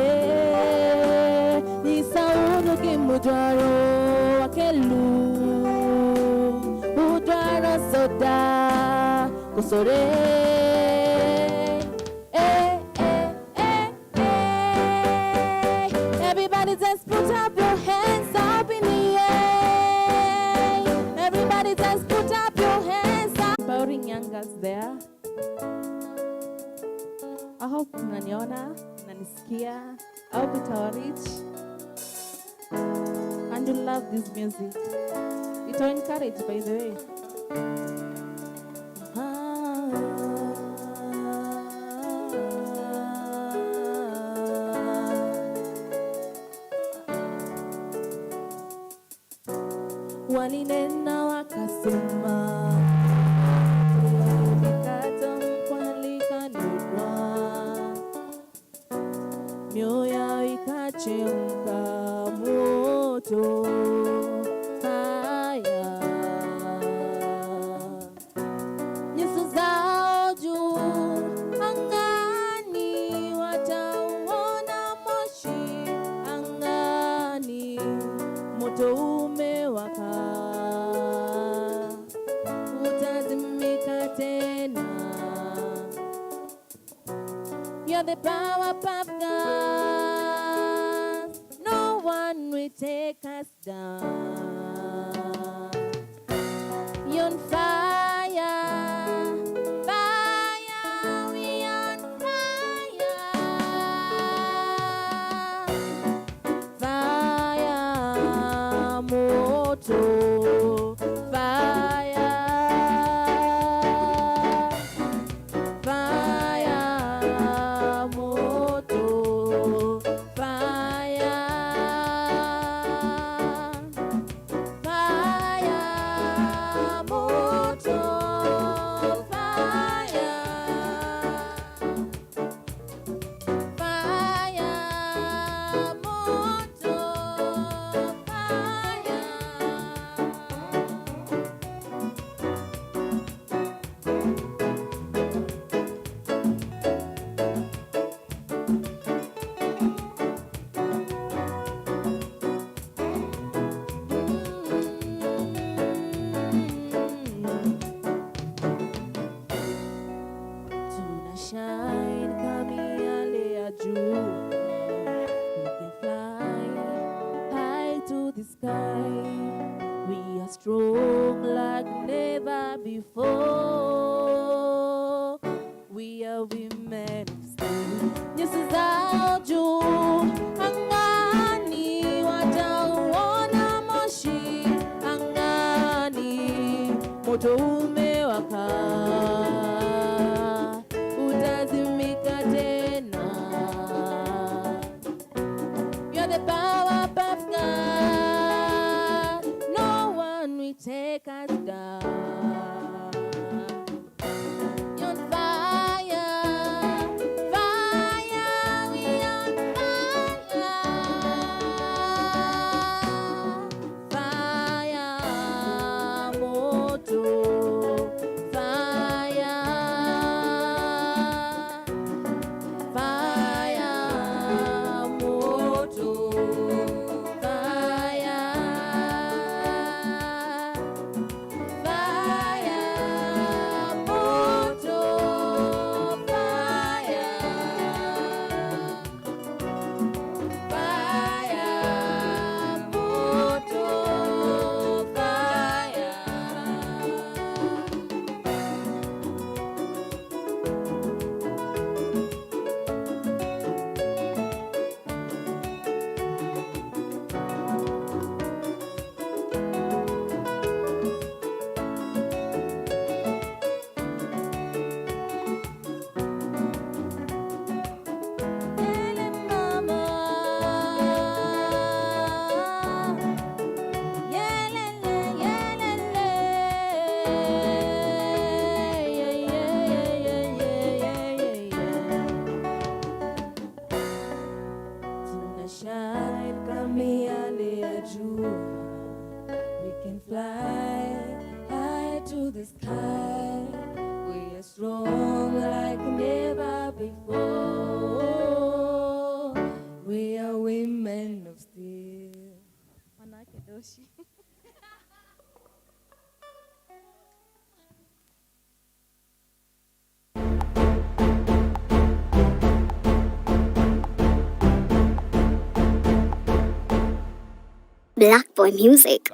Ni sauno kimujaro akelu, ujaro soda kusore. Everybody just put up your hands up in the air. Everybody just put up your hands up. Empowering young girls there. I hope mnaniona, mnanisikia. I hope it will reach. And you love this music. It will encourage, by the way. Walinena wakasema, nikata mkwalika nukwa, mioyo ikachemka moto. Haya nyuso zao juu angani, watauona moshi angani, moto umewaka, utazimika tena. You're the Powerpuff Girls, no one will take us down. You're on fire, fire, we on fire. Fire, moto, fire, fire, moto, fire, fire, moto, fire, fire, moto, fire. Tuna shine kamiale ya juu. We can fly high to the sky. We are strong like never before. We are women of steel. Nyuso zao juu angani, watauona moshi angani, moto umewaka, utazimika tena. You're the Powerpuff Girls, no one will take us down. You're on fire, fire, we on fire. Fire, moto, fire, fire, moto, fire, can fly high to the sky. We are strong like never before. We are women of steel. Manake doshi. Black Boy Music.